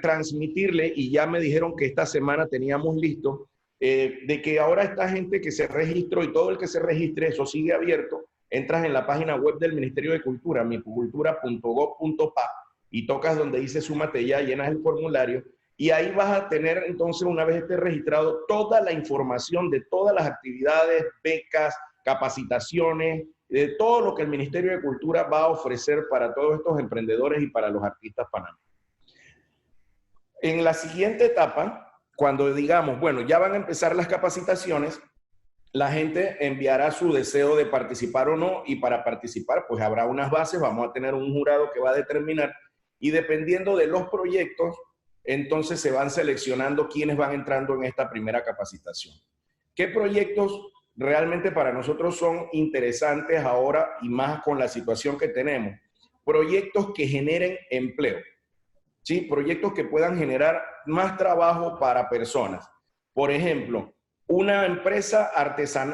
transmitirle, y ya me dijeron que esta semana teníamos listo, de que ahora esta gente que se registró y todo el que se registre, eso sigue abierto, entras en la página web del Ministerio de Cultura, micultura.gov.pa, y tocas donde dice Súmate Ya, llenas el formulario, y ahí vas a tener entonces, una vez esté registrado, toda la información de todas las actividades, becas, capacitaciones, de todo lo que el Ministerio de Cultura va a ofrecer para todos estos emprendedores y para los artistas panameños. En la siguiente etapa, cuando digamos, bueno, ya van a empezar las capacitaciones, la gente enviará su deseo de participar o no, y para participar pues habrá unas bases, vamos a tener un jurado que va a determinar, y dependiendo de los proyectos, entonces se van seleccionando quiénes van entrando en esta primera capacitación. ¿Qué proyectos realmente para nosotros son interesantes ahora y más con la situación que tenemos? Proyectos que generen empleo, ¿sí? Proyectos que puedan generar más trabajo para personas. Por ejemplo, una empresa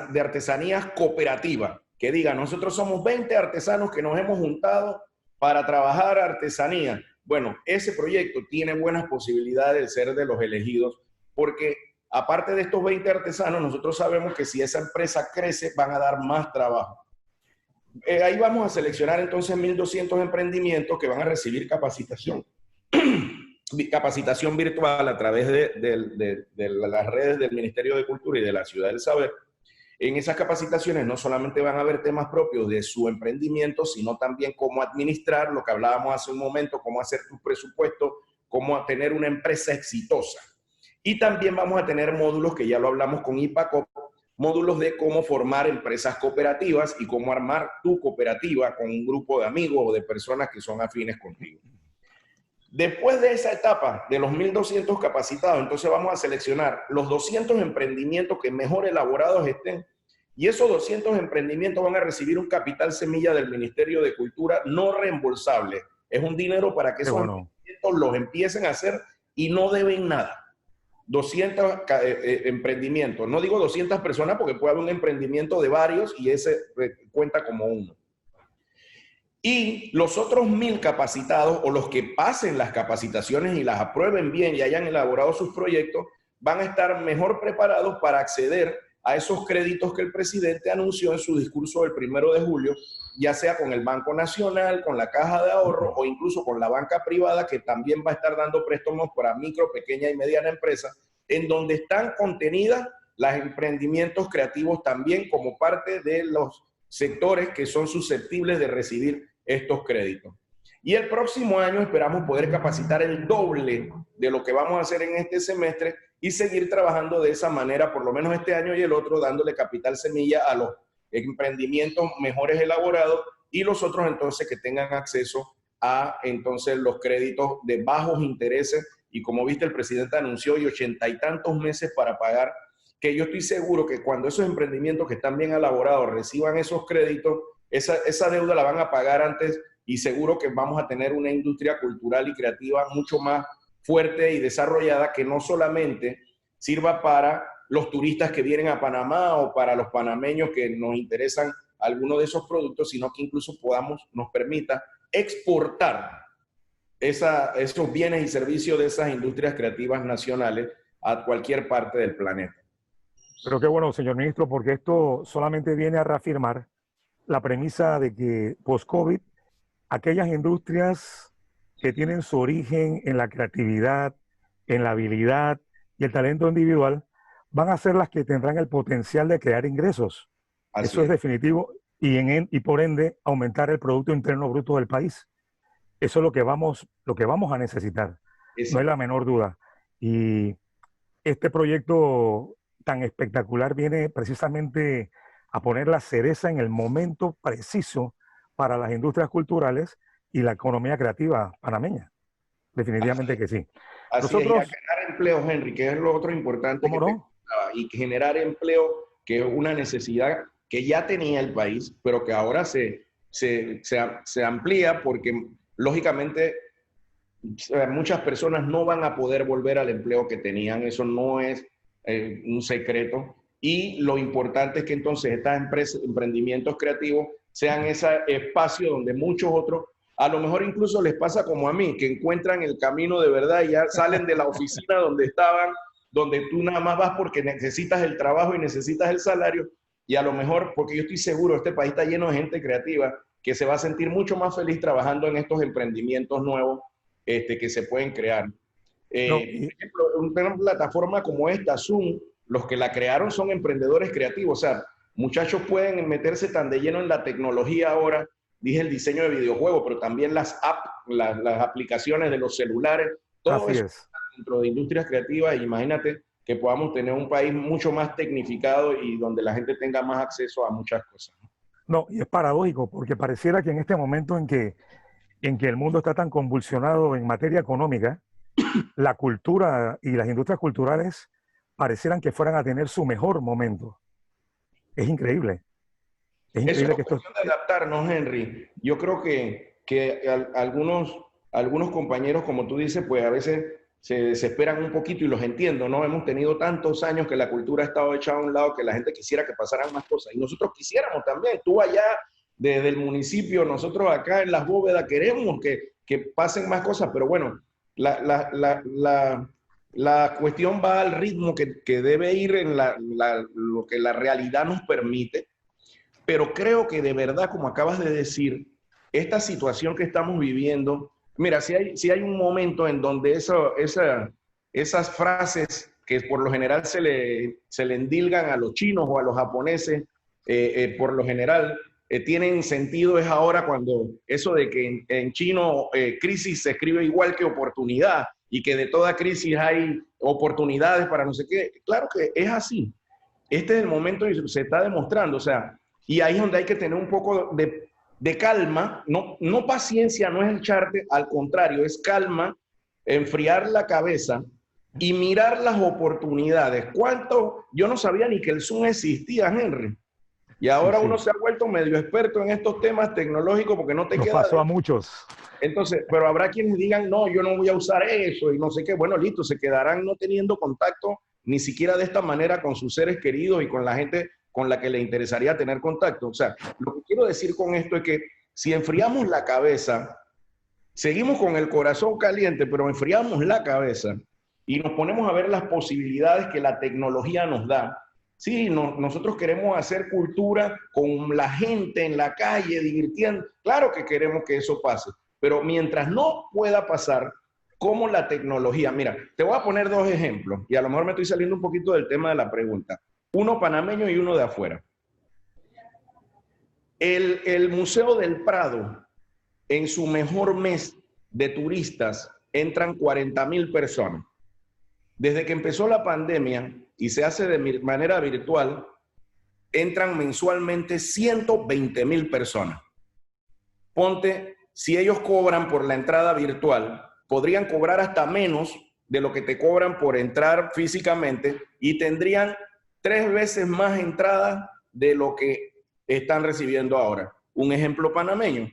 de artesanías cooperativa que diga, nosotros somos 20 artesanos que nos hemos juntado para trabajar artesanía. Bueno, ese proyecto tiene buenas posibilidades de ser de los elegidos, porque aparte de estos 20 artesanos, nosotros sabemos que si esa empresa crece, van a dar más trabajo. Ahí vamos a seleccionar entonces 1.200 emprendimientos que van a recibir capacitación. Capacitación virtual a través de las redes del Ministerio de Cultura y de la Ciudad del Saber. En esas capacitaciones no solamente van a haber temas propios de su emprendimiento, sino también cómo administrar, lo que hablábamos hace un momento, cómo hacer tu presupuesto, cómo tener una empresa exitosa. Y también vamos a tener módulos, que ya lo hablamos con IPACOP, módulos de cómo formar empresas cooperativas y cómo armar tu cooperativa con un grupo de amigos o de personas que son afines contigo. Después de esa etapa, de los 1.200 capacitados, entonces vamos a seleccionar los 200 emprendimientos que mejor elaborados estén, y esos 200 emprendimientos van a recibir un capital semilla del Ministerio de Cultura no reembolsable. Es un dinero para que esos emprendimientos los empiecen a hacer y no deben nada. 200 emprendimientos, no digo 200 personas porque puede haber un emprendimiento de varios y ese cuenta como uno. Y los otros 1.000 capacitados, o los que pasen las capacitaciones y las aprueben bien y hayan elaborado sus proyectos, van a estar mejor preparados para acceder a esos créditos que el presidente anunció en su discurso del 1 de julio, ya sea con el Banco Nacional, con la Caja de Ahorro o incluso con la banca privada, que también va a estar dando préstamos para micro, pequeña y mediana empresa, en donde están contenidas los emprendimientos creativos también como parte de los sectores que son susceptibles de recibir estos créditos. Y el próximo año esperamos poder capacitar el doble de lo que vamos a hacer en este semestre y seguir trabajando de esa manera, por lo menos este año y el otro, dándole capital semilla a los emprendimientos mejores elaborados y los otros entonces que tengan acceso a entonces los créditos de bajos intereses. Y como viste, el presidente anunció y 80 y tantos meses para pagar, que yo estoy seguro que cuando esos emprendimientos que están bien elaborados reciban esos créditos, esa deuda la van a pagar antes, y seguro que vamos a tener una industria cultural y creativa mucho más fuerte y desarrollada, que no solamente sirva para los turistas que vienen a Panamá o para los panameños que nos interesan algunos de esos productos, sino que incluso nos permita exportar esos bienes y servicios de esas industrias creativas nacionales a cualquier parte del planeta. Pero qué bueno, señor ministro, porque esto solamente viene a reafirmar la premisa de que post-COVID, aquellas industrias que tienen su origen en la creatividad, en la habilidad y el talento individual, van a ser las que tendrán el potencial de crear ingresos. Eso es definitivo, y por ende aumentar el Producto Interno Bruto del país. Eso es lo que vamos a necesitar, no hay la menor duda. Y este proyecto tan espectacular viene precisamente a poner la cereza en el momento preciso para las industrias culturales y la economía creativa panameña. Definitivamente que sí. Así es, y a generar empleo, Henry, que es lo otro importante. ¿Cómo no? Y generar empleo, que es una necesidad que ya tenía el país, pero que ahora se amplía porque, lógicamente, muchas personas no van a poder volver al empleo que tenían. Eso no es un secreto. Y lo importante es que entonces estas emprendimientos creativos sean ese espacio donde muchos otros, a lo mejor incluso les pasa como a mí, que encuentran el camino de verdad y ya salen de la oficina donde estaban, donde tú nada más vas porque necesitas el trabajo y necesitas el salario, y a lo mejor, porque yo estoy seguro, este país está lleno de gente creativa que se va a sentir mucho más feliz trabajando en estos emprendimientos nuevos que se pueden crear. No, Por ejemplo, una plataforma como esta, Zoom, los que la crearon son emprendedores creativos. O sea, muchachos pueden meterse tan de lleno en la tecnología ahora, dije el diseño de videojuegos, pero también las apps, las aplicaciones de los celulares, todo así eso es. dentro de industrias creativas. Imagínate que podamos tener un país mucho más tecnificado y donde la gente tenga más acceso a muchas cosas. No, y es paradójico, porque pareciera que en este momento en que el mundo está tan convulsionado en materia económica, la cultura y las industrias culturales parecieran que fueran a tener su mejor momento. Es increíble. Es Eso increíble es que esto... cuestión de adaptarnos, Henry. Yo creo que algunos compañeros, como tú dices, pues a veces se desesperan un poquito y los entiendo, ¿no? Hemos tenido tantos años que la cultura ha estado echada a un lado que la gente quisiera que pasaran más cosas. Y nosotros quisiéramos también. Tú allá, desde el municipio, nosotros acá en Las Bóvedas queremos que pasen más cosas, pero bueno, la cuestión va al ritmo que debe ir en lo que la realidad nos permite. Pero creo que de verdad, como acabas de decir, esta situación que estamos viviendo, mira, si hay un momento en donde esas frases que por lo general se le endilgan a los chinos o a los japoneses, por lo general tienen sentido, es ahora cuando eso de que en chino crisis se escribe igual que oportunidad y que de toda crisis hay oportunidades para no sé qué. Claro que es así. Este es el momento y se está demostrando, o sea, y ahí es donde hay que tener un poco de calma, no paciencia, no es echarte, al contrario, es calma, enfriar la cabeza y mirar las oportunidades. ¿Cuánto? Yo no sabía ni que el Zoom existía, Henry. Y ahora Sí, uno sí. se ha vuelto medio experto en estos temas tecnológicos porque no te Nos queda pasó de... a muchos. Entonces, pero habrá quienes digan, no, yo no voy a usar eso y no sé qué. Bueno, listo, se quedarán no teniendo contacto ni siquiera de esta manera con sus seres queridos y con la gente con la que le interesaría tener contacto. O sea, lo que quiero decir con esto es que si enfriamos la cabeza, seguimos con el corazón caliente, pero enfriamos la cabeza y nos ponemos a ver las posibilidades que la tecnología nos da. Sí, nosotros queremos hacer cultura con la gente en la calle, divirtiendo. Claro que queremos que eso pase, pero mientras no pueda pasar, como la tecnología, mira, te voy a poner dos ejemplos y a lo mejor me estoy saliendo un poquito del tema de la pregunta. Uno panameño y uno de afuera. El Museo del Prado, en su mejor mes de turistas, entran 40,000 personas. Desde que empezó la pandemia y se hace de manera virtual, entran mensualmente 120,000 personas. Ponte, si ellos cobran por la entrada virtual, podrían cobrar hasta menos de lo que te cobran por entrar físicamente y tendrían 3 veces más entradas de lo que están recibiendo ahora. Un ejemplo panameño.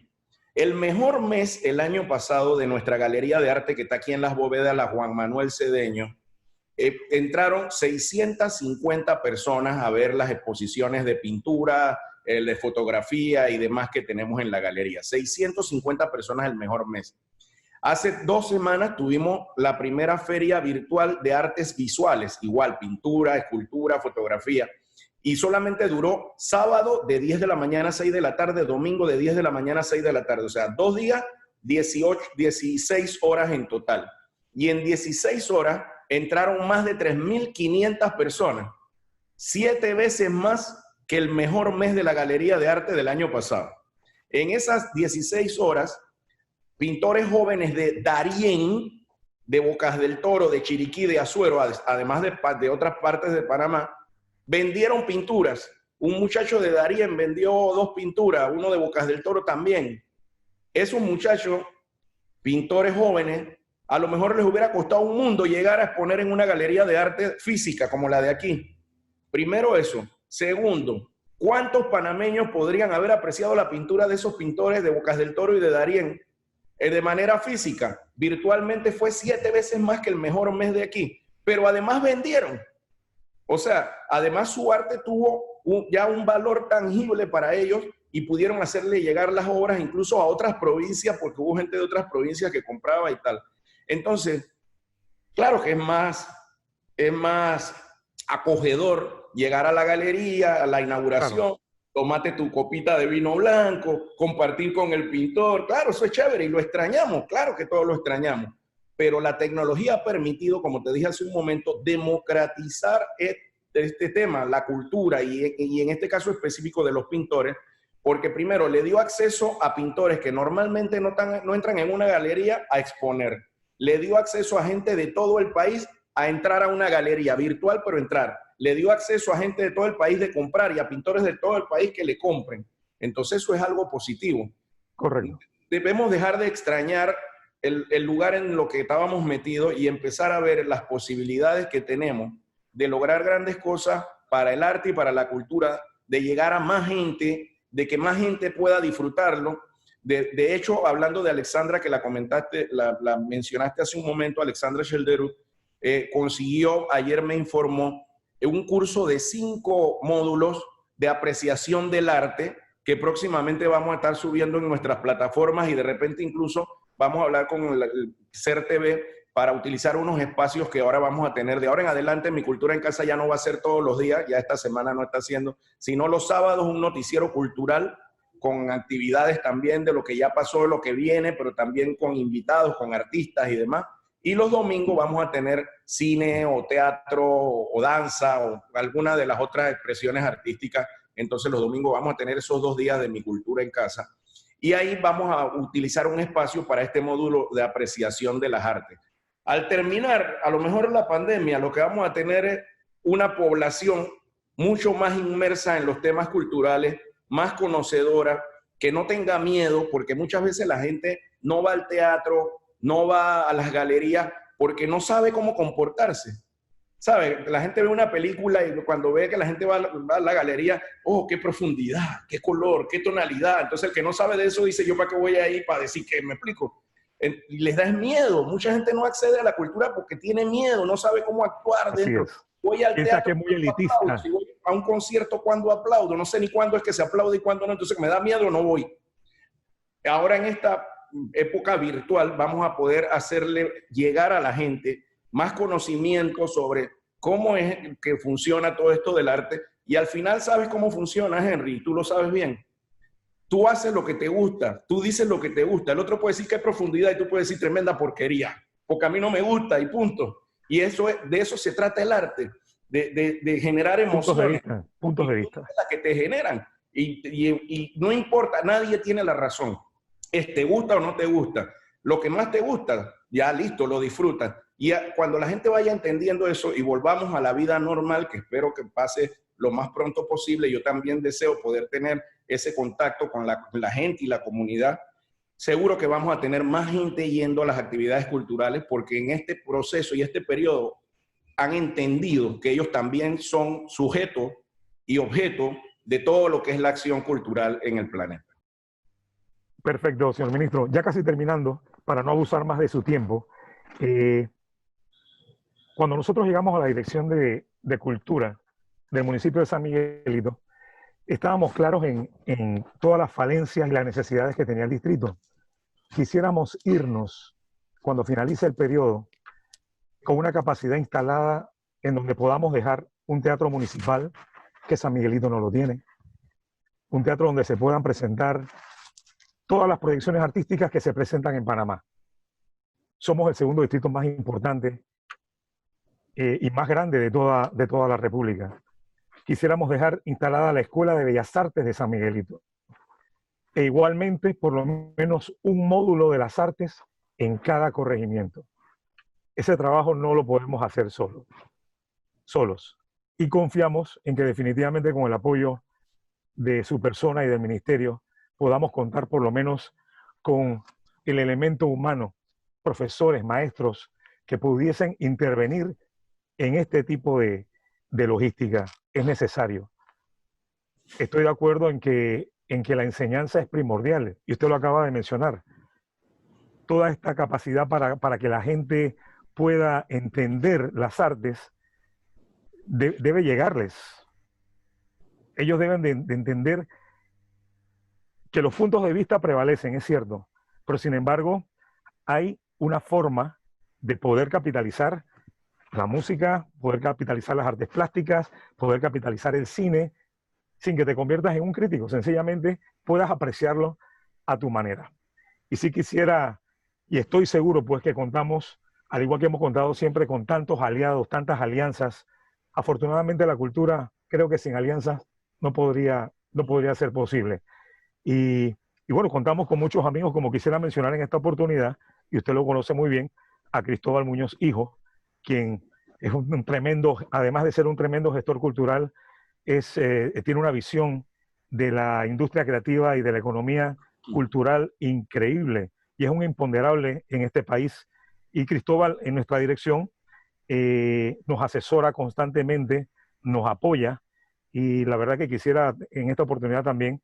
El mejor mes el año pasado de nuestra galería de arte que está aquí en Las Bóvedas, la Juan Manuel Cedeño, entraron 650 personas a ver las exposiciones de pintura, de fotografía y demás que tenemos en la galería. 650 personas el mejor mes. Hace 2 semanas tuvimos la primera feria virtual de artes visuales, igual, pintura, escultura, fotografía, y solamente duró sábado de 10 de la mañana a 6 de la tarde, domingo de 10 de la mañana a 6 de la tarde, o sea, 2 días, 16 horas en total. Y en 16 horas entraron más de 3.500 personas, 7 veces más que el mejor mes de la Galería de Arte del año pasado. En esas 16 horas, pintores jóvenes de Darién, de Bocas del Toro, de Chiriquí, de Azuero, además de otras partes de Panamá, vendieron pinturas. Un muchacho de Darién vendió 2 pinturas, uno de Bocas del Toro también. Esos muchachos, pintores jóvenes, a lo mejor les hubiera costado un mundo llegar a exponer en una galería de arte física como la de aquí. Primero eso. Segundo, ¿cuántos panameños podrían haber apreciado la pintura de esos pintores de Bocas del Toro y de Darién de manera física? Virtualmente fue 7 veces más que el mejor mes de aquí. Pero además vendieron. O sea, además su arte tuvo ya un valor tangible para ellos y pudieron hacerle llegar las obras incluso a otras provincias porque hubo gente de otras provincias que compraba y tal. Entonces, claro que es más acogedor llegar a la galería, a la inauguración, claro, tomate tu copita de vino blanco, compartir con el pintor. Claro, eso es chévere y lo extrañamos, claro que todos lo extrañamos. pero la tecnología ha permitido, como te dije hace un momento, democratizar este tema, la cultura, y en este caso específico de los pintores, porque primero le dio acceso a pintores que normalmente no entran en una galería a exponer. Le dio acceso a gente de todo el país a entrar a una galería virtual, pero entrar. Le dio acceso a gente de todo el país de comprar y a pintores de todo el país que le compren. Entonces eso es algo positivo. Correcto. Debemos dejar de extrañar el lugar en lo que estábamos metidos y empezar a ver las posibilidades que tenemos de lograr grandes cosas para el arte y para la cultura, de llegar a más gente, de que más gente pueda disfrutarlo. De hecho, hablando de Alexandra, que la comentaste, la mencionaste hace un momento, Alexandra Shelderut, consiguió, ayer me informó, un curso de 5 módulos de apreciación del arte que próximamente vamos a estar subiendo en nuestras plataformas y de repente incluso vamos a hablar con el CERTV para utilizar unos espacios que ahora vamos a tener. De ahora en adelante, Mi Cultura en Casa ya no va a ser todos los días, ya esta semana no está haciendo, sino los sábados un noticiero cultural con actividades también de lo que ya pasó, lo que viene, pero también con invitados, con artistas y demás. Y los domingos vamos a tener cine o teatro o danza o alguna de las otras expresiones artísticas. Entonces los domingos vamos a tener esos 2 días de Mi Cultura en Casa. Y ahí vamos a utilizar un espacio para este módulo de apreciación de las artes. Al terminar, a lo mejor la pandemia, lo que vamos a tener es una población mucho más inmersa en los temas culturales, más conocedora, que no tenga miedo, porque muchas veces la gente no va al teatro, no va a las galerías, porque no sabe cómo comportarse. ¿Sabe? La gente ve una película y cuando ve que la gente va a la galería, oh, qué profundidad, qué color, qué tonalidad. Entonces el que no sabe de eso dice, ¿yo para qué voy a ir para decir que me explico? Y les da miedo. Mucha gente no accede a la cultura porque tiene miedo, no sabe cómo actuar dentro. Voy al teatro, que es muy elitista. Si voy a un concierto, ¿cuándo aplaudo? No sé ni cuándo es que se aplaude y cuándo no. Entonces me da miedo, no voy. Ahora en esta época virtual vamos a poder hacerle llegar a la gente más conocimiento sobre cómo es que funciona todo esto del arte. Y al final sabes cómo funciona, Henry, tú lo sabes bien. Tú haces lo que te gusta, tú dices lo que te gusta. El otro puede decir que hay profundidad y tú puedes decir tremenda porquería, porque a mí no me gusta y punto. Y eso de eso se trata el arte, de generar emociones. Puntos de vista. Las que te generan. Y no importa, nadie tiene la razón. ¿Te gusta o no te gusta? Lo que más te gusta, ya listo, lo disfrutas. Y cuando la gente vaya entendiendo eso y volvamos a la vida normal, que espero que pase lo más pronto posible, yo también deseo poder tener ese contacto con la gente y la comunidad, seguro que vamos a tener más gente yendo a las actividades culturales porque en este proceso y este periodo han entendido que ellos también son sujetos y objeto de todo lo que es la acción cultural en el planeta. Perfecto, señor ministro. Ya casi terminando, para no abusar más de su tiempo, cuando nosotros llegamos a la Dirección de Cultura del municipio de San Miguelito, estábamos claros en todas las falencias y las necesidades que tenía el distrito. Quisiéramos irnos, cuando finalice el periodo, con una capacidad instalada en donde podamos dejar un teatro municipal, que San Miguelito no lo tiene, un teatro donde se puedan presentar todas las proyecciones artísticas que se presentan en Panamá. Somos el segundo distrito más importante y más grande de toda la República. Quisiéramos dejar instalada la Escuela de Bellas Artes de San Miguelito. E igualmente, por lo menos un módulo de las artes en cada corregimiento. Ese trabajo no lo podemos hacer solos. Y confiamos en que definitivamente con el apoyo de su persona y del ministerio podamos contar por lo menos con el elemento humano, profesores, maestros, que pudiesen intervenir en este tipo de logística. Es necesario. Estoy de acuerdo en que la enseñanza es primordial, y usted lo acaba de mencionar. Toda esta capacidad para que la gente pueda entender las artes debe llegarles. Ellos deben de entender que los puntos de vista prevalecen, es cierto, pero sin embargo hay una forma de poder capitalizar la música, poder capitalizar las artes plásticas, poder capitalizar el cine, sin que te conviertas en un crítico, sencillamente puedas apreciarlo a tu manera. Y si quisiera, y estoy seguro pues que contamos al igual que hemos contado siempre con tantos aliados, tantas alianzas, afortunadamente la cultura, creo que sin alianzas no podría ser posible. Y, y bueno, contamos con muchos amigos, como quisiera mencionar en esta oportunidad, y usted lo conoce muy bien, a Cristóbal Muñoz Hijo, quien es un tremendo, además de ser un tremendo gestor cultural, tiene una visión de la industria creativa y de la economía cultural increíble, y es un imponderable en este país. Y Cristóbal, en nuestra dirección, nos asesora constantemente, nos apoya, y la verdad que quisiera en esta oportunidad también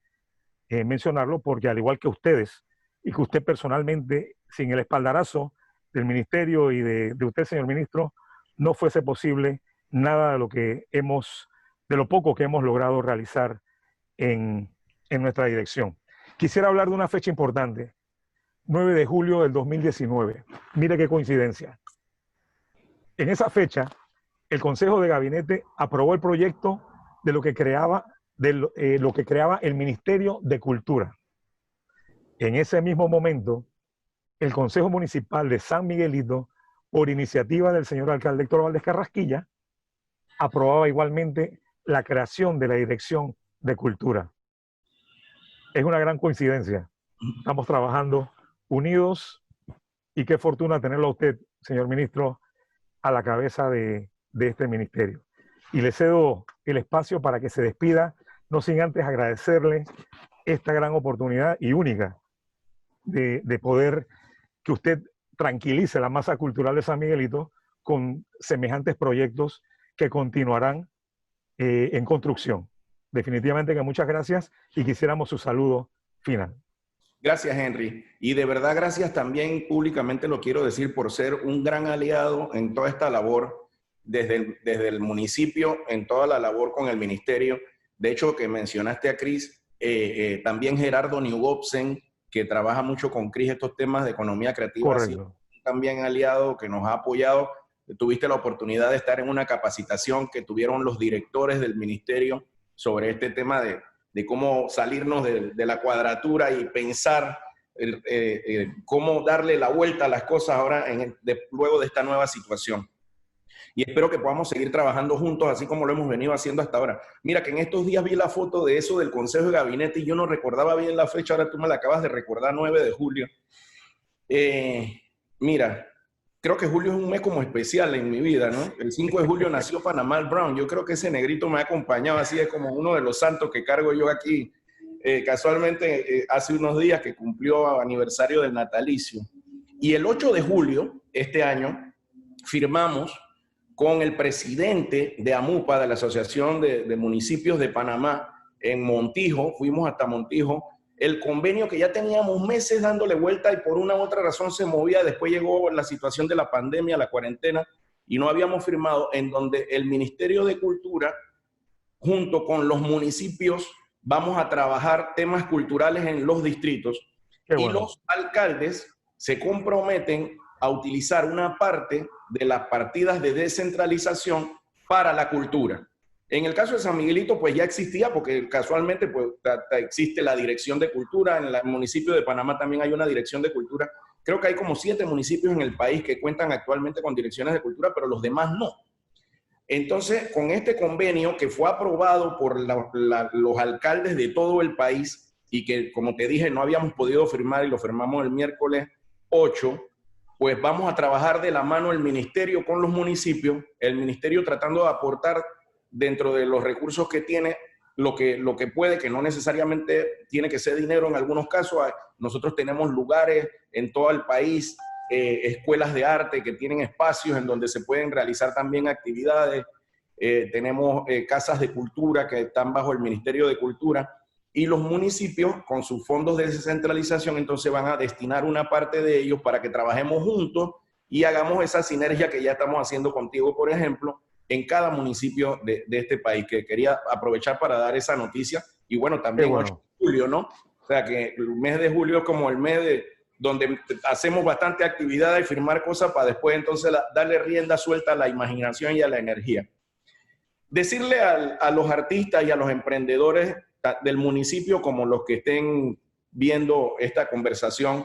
mencionarlo, porque al igual que ustedes, y que usted personalmente, sin el espaldarazo del ministerio y de usted, señor ministro, no fuese posible nada de lo poco que hemos logrado realizar en nuestra dirección. Quisiera hablar de una fecha importante, 9 de julio del 2019. Mire qué coincidencia. En esa fecha, el Consejo de Gabinete aprobó el proyecto de lo que creaba el Ministerio de Cultura. En ese mismo momento, el Consejo Municipal de San Miguelito, por iniciativa del señor alcalde Héctor Valdés Carrasquilla, aprobaba igualmente la creación de la Dirección de Cultura. Es una gran coincidencia. Estamos trabajando unidos y qué fortuna tenerlo a usted, señor ministro, a la cabeza de este ministerio. Y le cedo el espacio para que se despida, no sin antes agradecerle esta gran oportunidad y única de poder que usted tranquilice la masa cultural de San Miguelito con semejantes proyectos que continuarán en construcción. Definitivamente que muchas gracias y quisiéramos su saludo final. Gracias, Henry. Y de verdad, gracias también públicamente, lo quiero decir, por ser un gran aliado en toda esta labor, desde el municipio, en toda la labor con el ministerio. De hecho, que mencionaste a Cris, también Gerardo Newgobsen, que trabaja mucho con Cris estos temas de economía creativa. Correcto. También aliado que nos ha apoyado. Tuviste la oportunidad de estar en una capacitación que tuvieron los directores del ministerio sobre este tema de cómo salirnos de la cuadratura y pensar cómo darle la vuelta a las cosas ahora luego de esta nueva situación. Y espero que podamos seguir trabajando juntos, así como lo hemos venido haciendo hasta ahora. Mira que en estos días vi la foto de eso del Consejo de Gabinete y yo no recordaba bien la fecha, ahora tú me la acabas de recordar, 9 de julio. Mira, creo que julio es un mes como especial en mi vida, ¿no? El 5 de julio nació Panamá Brown. Yo creo que ese negrito me ha acompañado, así es como uno de los santos que cargo yo aquí. Casualmente, hace unos días que cumplió aniversario del natalicio. Y el 8 de julio, este año, firmamos con el presidente de AMUPA, de la Asociación de Municipios de Panamá, en Montijo, fuimos hasta Montijo, el convenio que ya teníamos meses dándole vuelta y por una u otra razón se movía. Después llegó la situación de la pandemia, la cuarentena, y no habíamos firmado, en donde el Ministerio de Cultura, junto con los municipios, vamos a trabajar temas culturales en los distritos. Y los alcaldes se comprometen a utilizar una parte de las partidas de descentralización para la cultura. En el caso de San Miguelito, pues ya existía, porque casualmente pues, existe la Dirección de Cultura. En el municipio de Panamá también hay una Dirección de Cultura. Creo que hay como 7 municipios en el país que cuentan actualmente con direcciones de cultura, pero los demás no. Entonces, con este convenio que fue aprobado por los alcaldes de todo el país y que, como te dije, no habíamos podido firmar y lo firmamos el miércoles 8, pues vamos a trabajar de la mano el ministerio con los municipios, el ministerio tratando de aportar dentro de los recursos que tiene lo que puede, que no necesariamente tiene que ser dinero en algunos casos. Nosotros tenemos lugares en todo el país, escuelas de arte que tienen espacios en donde se pueden realizar también actividades. Tenemos casas de cultura que están bajo el Ministerio de Cultura, y los municipios con sus fondos de descentralización entonces van a destinar una parte de ellos para que trabajemos juntos y hagamos esa sinergia que ya estamos haciendo contigo, por ejemplo, en cada municipio de este país, que quería aprovechar para dar esa noticia. Y bueno, también 8 de julio, ¿no? O sea que el mes de julio es como el mes donde hacemos bastante actividad y firmar cosas para después entonces darle rienda suelta a la imaginación y a la energía. Decirle a los artistas y a los emprendedores del municipio, como los que estén viendo esta conversación,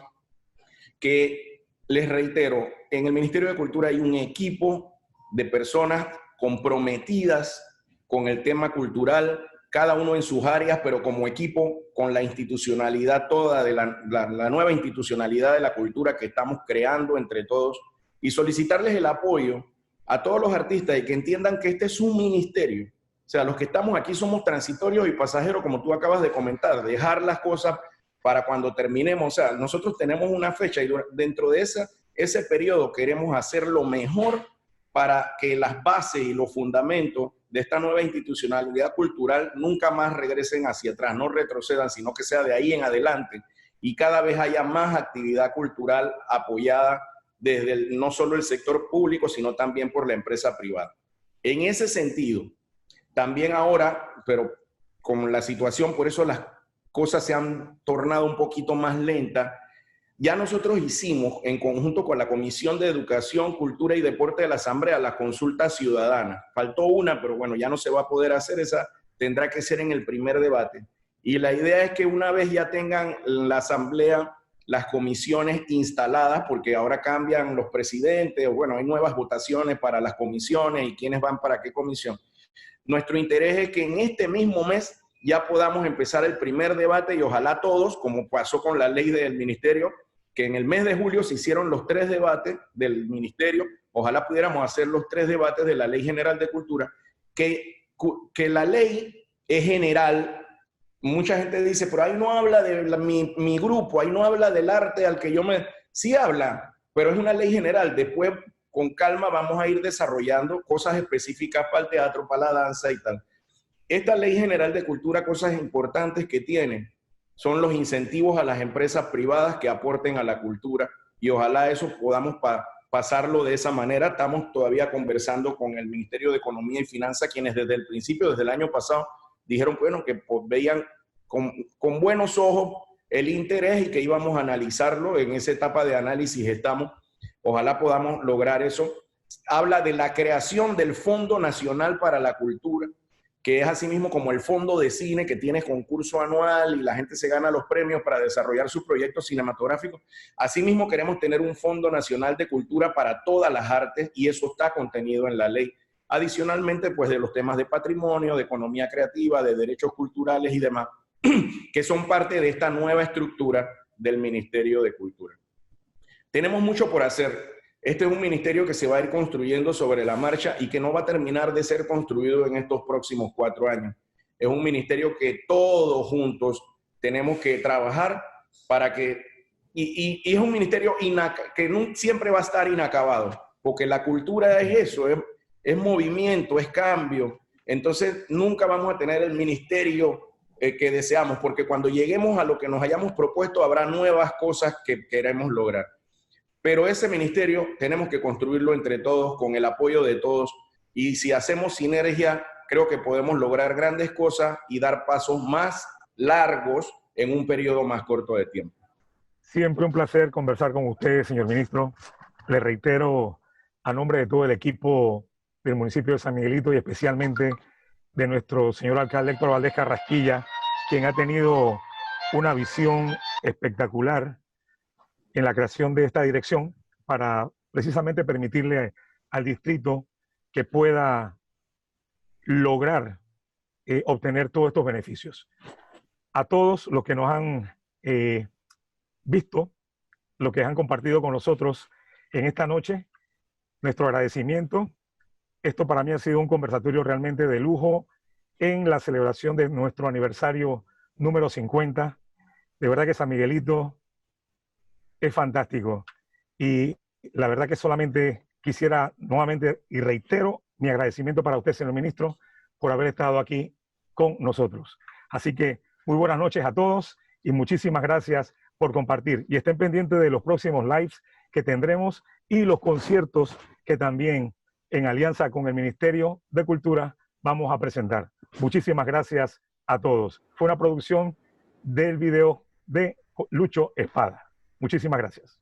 que les reitero, en el Ministerio de Cultura hay un equipo de personas comprometidas con el tema cultural, cada uno en sus áreas, pero como equipo con la institucionalidad toda, de la nueva institucionalidad de la cultura que estamos creando entre todos, y solicitarles el apoyo a todos los artistas y que entiendan que este es un ministerio. O sea, los que estamos aquí somos transitorios y pasajeros, como tú acabas de comentar, dejar las cosas para cuando terminemos. O sea, nosotros tenemos una fecha y dentro de ese periodo queremos hacer lo mejor para que las bases y los fundamentos de esta nueva institucionalidad cultural nunca más regresen hacia atrás, no retrocedan, sino que sea de ahí en adelante y cada vez haya más actividad cultural apoyada desde no solo el sector público, sino también por la empresa privada. En ese sentido, también ahora, pero con la situación, por eso las cosas se han tornado un poquito más lentas, ya nosotros hicimos, en conjunto con la Comisión de Educación, Cultura y Deporte de la Asamblea, la consulta ciudadana. Faltó una, pero bueno, ya no se va a poder hacer, esa tendrá que ser en el primer debate. Y la idea es que una vez ya tengan la Asamblea las comisiones instaladas, porque ahora cambian los presidentes, o bueno, hay nuevas votaciones para las comisiones y quiénes van para qué comisión. Nuestro interés es que en este mismo mes ya podamos empezar el primer debate y ojalá todos, como pasó con la ley del ministerio, que en el mes de julio se hicieron los 3 debates del ministerio, ojalá pudiéramos hacer los 3 debates de la Ley General de Cultura, que la ley es general. Mucha gente dice, pero ahí no habla de mi grupo, ahí no habla del arte al que yo me... Sí habla, pero es una ley general. Después, con calma, vamos a ir desarrollando cosas específicas para el teatro, para la danza y tal. Esta Ley General de Cultura, cosas importantes que tiene, son los incentivos a las empresas privadas que aporten a la cultura y ojalá eso podamos pasarlo de esa manera. Estamos todavía conversando con el Ministerio de Economía y Finanzas, quienes desde el principio, desde el año pasado, dijeron bueno, que veían con buenos ojos el interés y que íbamos a analizarlo. En esa etapa de análisis estamos. Ojalá podamos lograr eso. Habla de la creación del Fondo Nacional para la Cultura, que es así mismo como el fondo de cine que tiene concurso anual y la gente se gana los premios para desarrollar sus proyectos cinematográficos. Asimismo queremos tener un Fondo Nacional de Cultura para todas las artes y eso está contenido en la ley. Adicionalmente, pues de los temas de patrimonio, de economía creativa, de derechos culturales y demás, que son parte de esta nueva estructura del Ministerio de Cultura. Tenemos mucho por hacer. Este es un ministerio que se va a ir construyendo sobre la marcha y que no va a terminar de ser construido en estos próximos 4 años. Es un ministerio que todos juntos tenemos que trabajar para que... Y es un ministerio que no siempre va a estar inacabado, porque la cultura es eso, es movimiento, es cambio. Entonces nunca vamos a tener el ministerio que deseamos, porque cuando lleguemos a lo que nos hayamos propuesto habrá nuevas cosas que queremos lograr. Pero ese ministerio tenemos que construirlo entre todos, con el apoyo de todos. Y si hacemos sinergia, creo que podemos lograr grandes cosas y dar pasos más largos en un periodo más corto de tiempo. Siempre un placer conversar con usted, señor ministro. Le reitero, a nombre de todo el equipo del municipio de San Miguelito y especialmente de nuestro señor alcalde Héctor Valdés Carrasquilla, quien ha tenido una visión espectacular en la creación de esta dirección para precisamente permitirle al distrito que pueda lograr obtener todos estos beneficios. A todos los que nos han visto, los que han compartido con nosotros en esta noche, nuestro agradecimiento. Esto para mí ha sido un conversatorio realmente de lujo en la celebración de nuestro aniversario número 50. De verdad que San Miguelito es fantástico y la verdad que solamente quisiera nuevamente y reitero mi agradecimiento para usted, señor ministro, por haber estado aquí con nosotros. Así que muy buenas noches a todos y muchísimas gracias por compartir. Y estén pendientes de los próximos lives que tendremos y los conciertos que también en alianza con el Ministerio de Cultura vamos a presentar. Muchísimas gracias a todos. Fue una producción del video de Lucho Espada. Muchísimas gracias.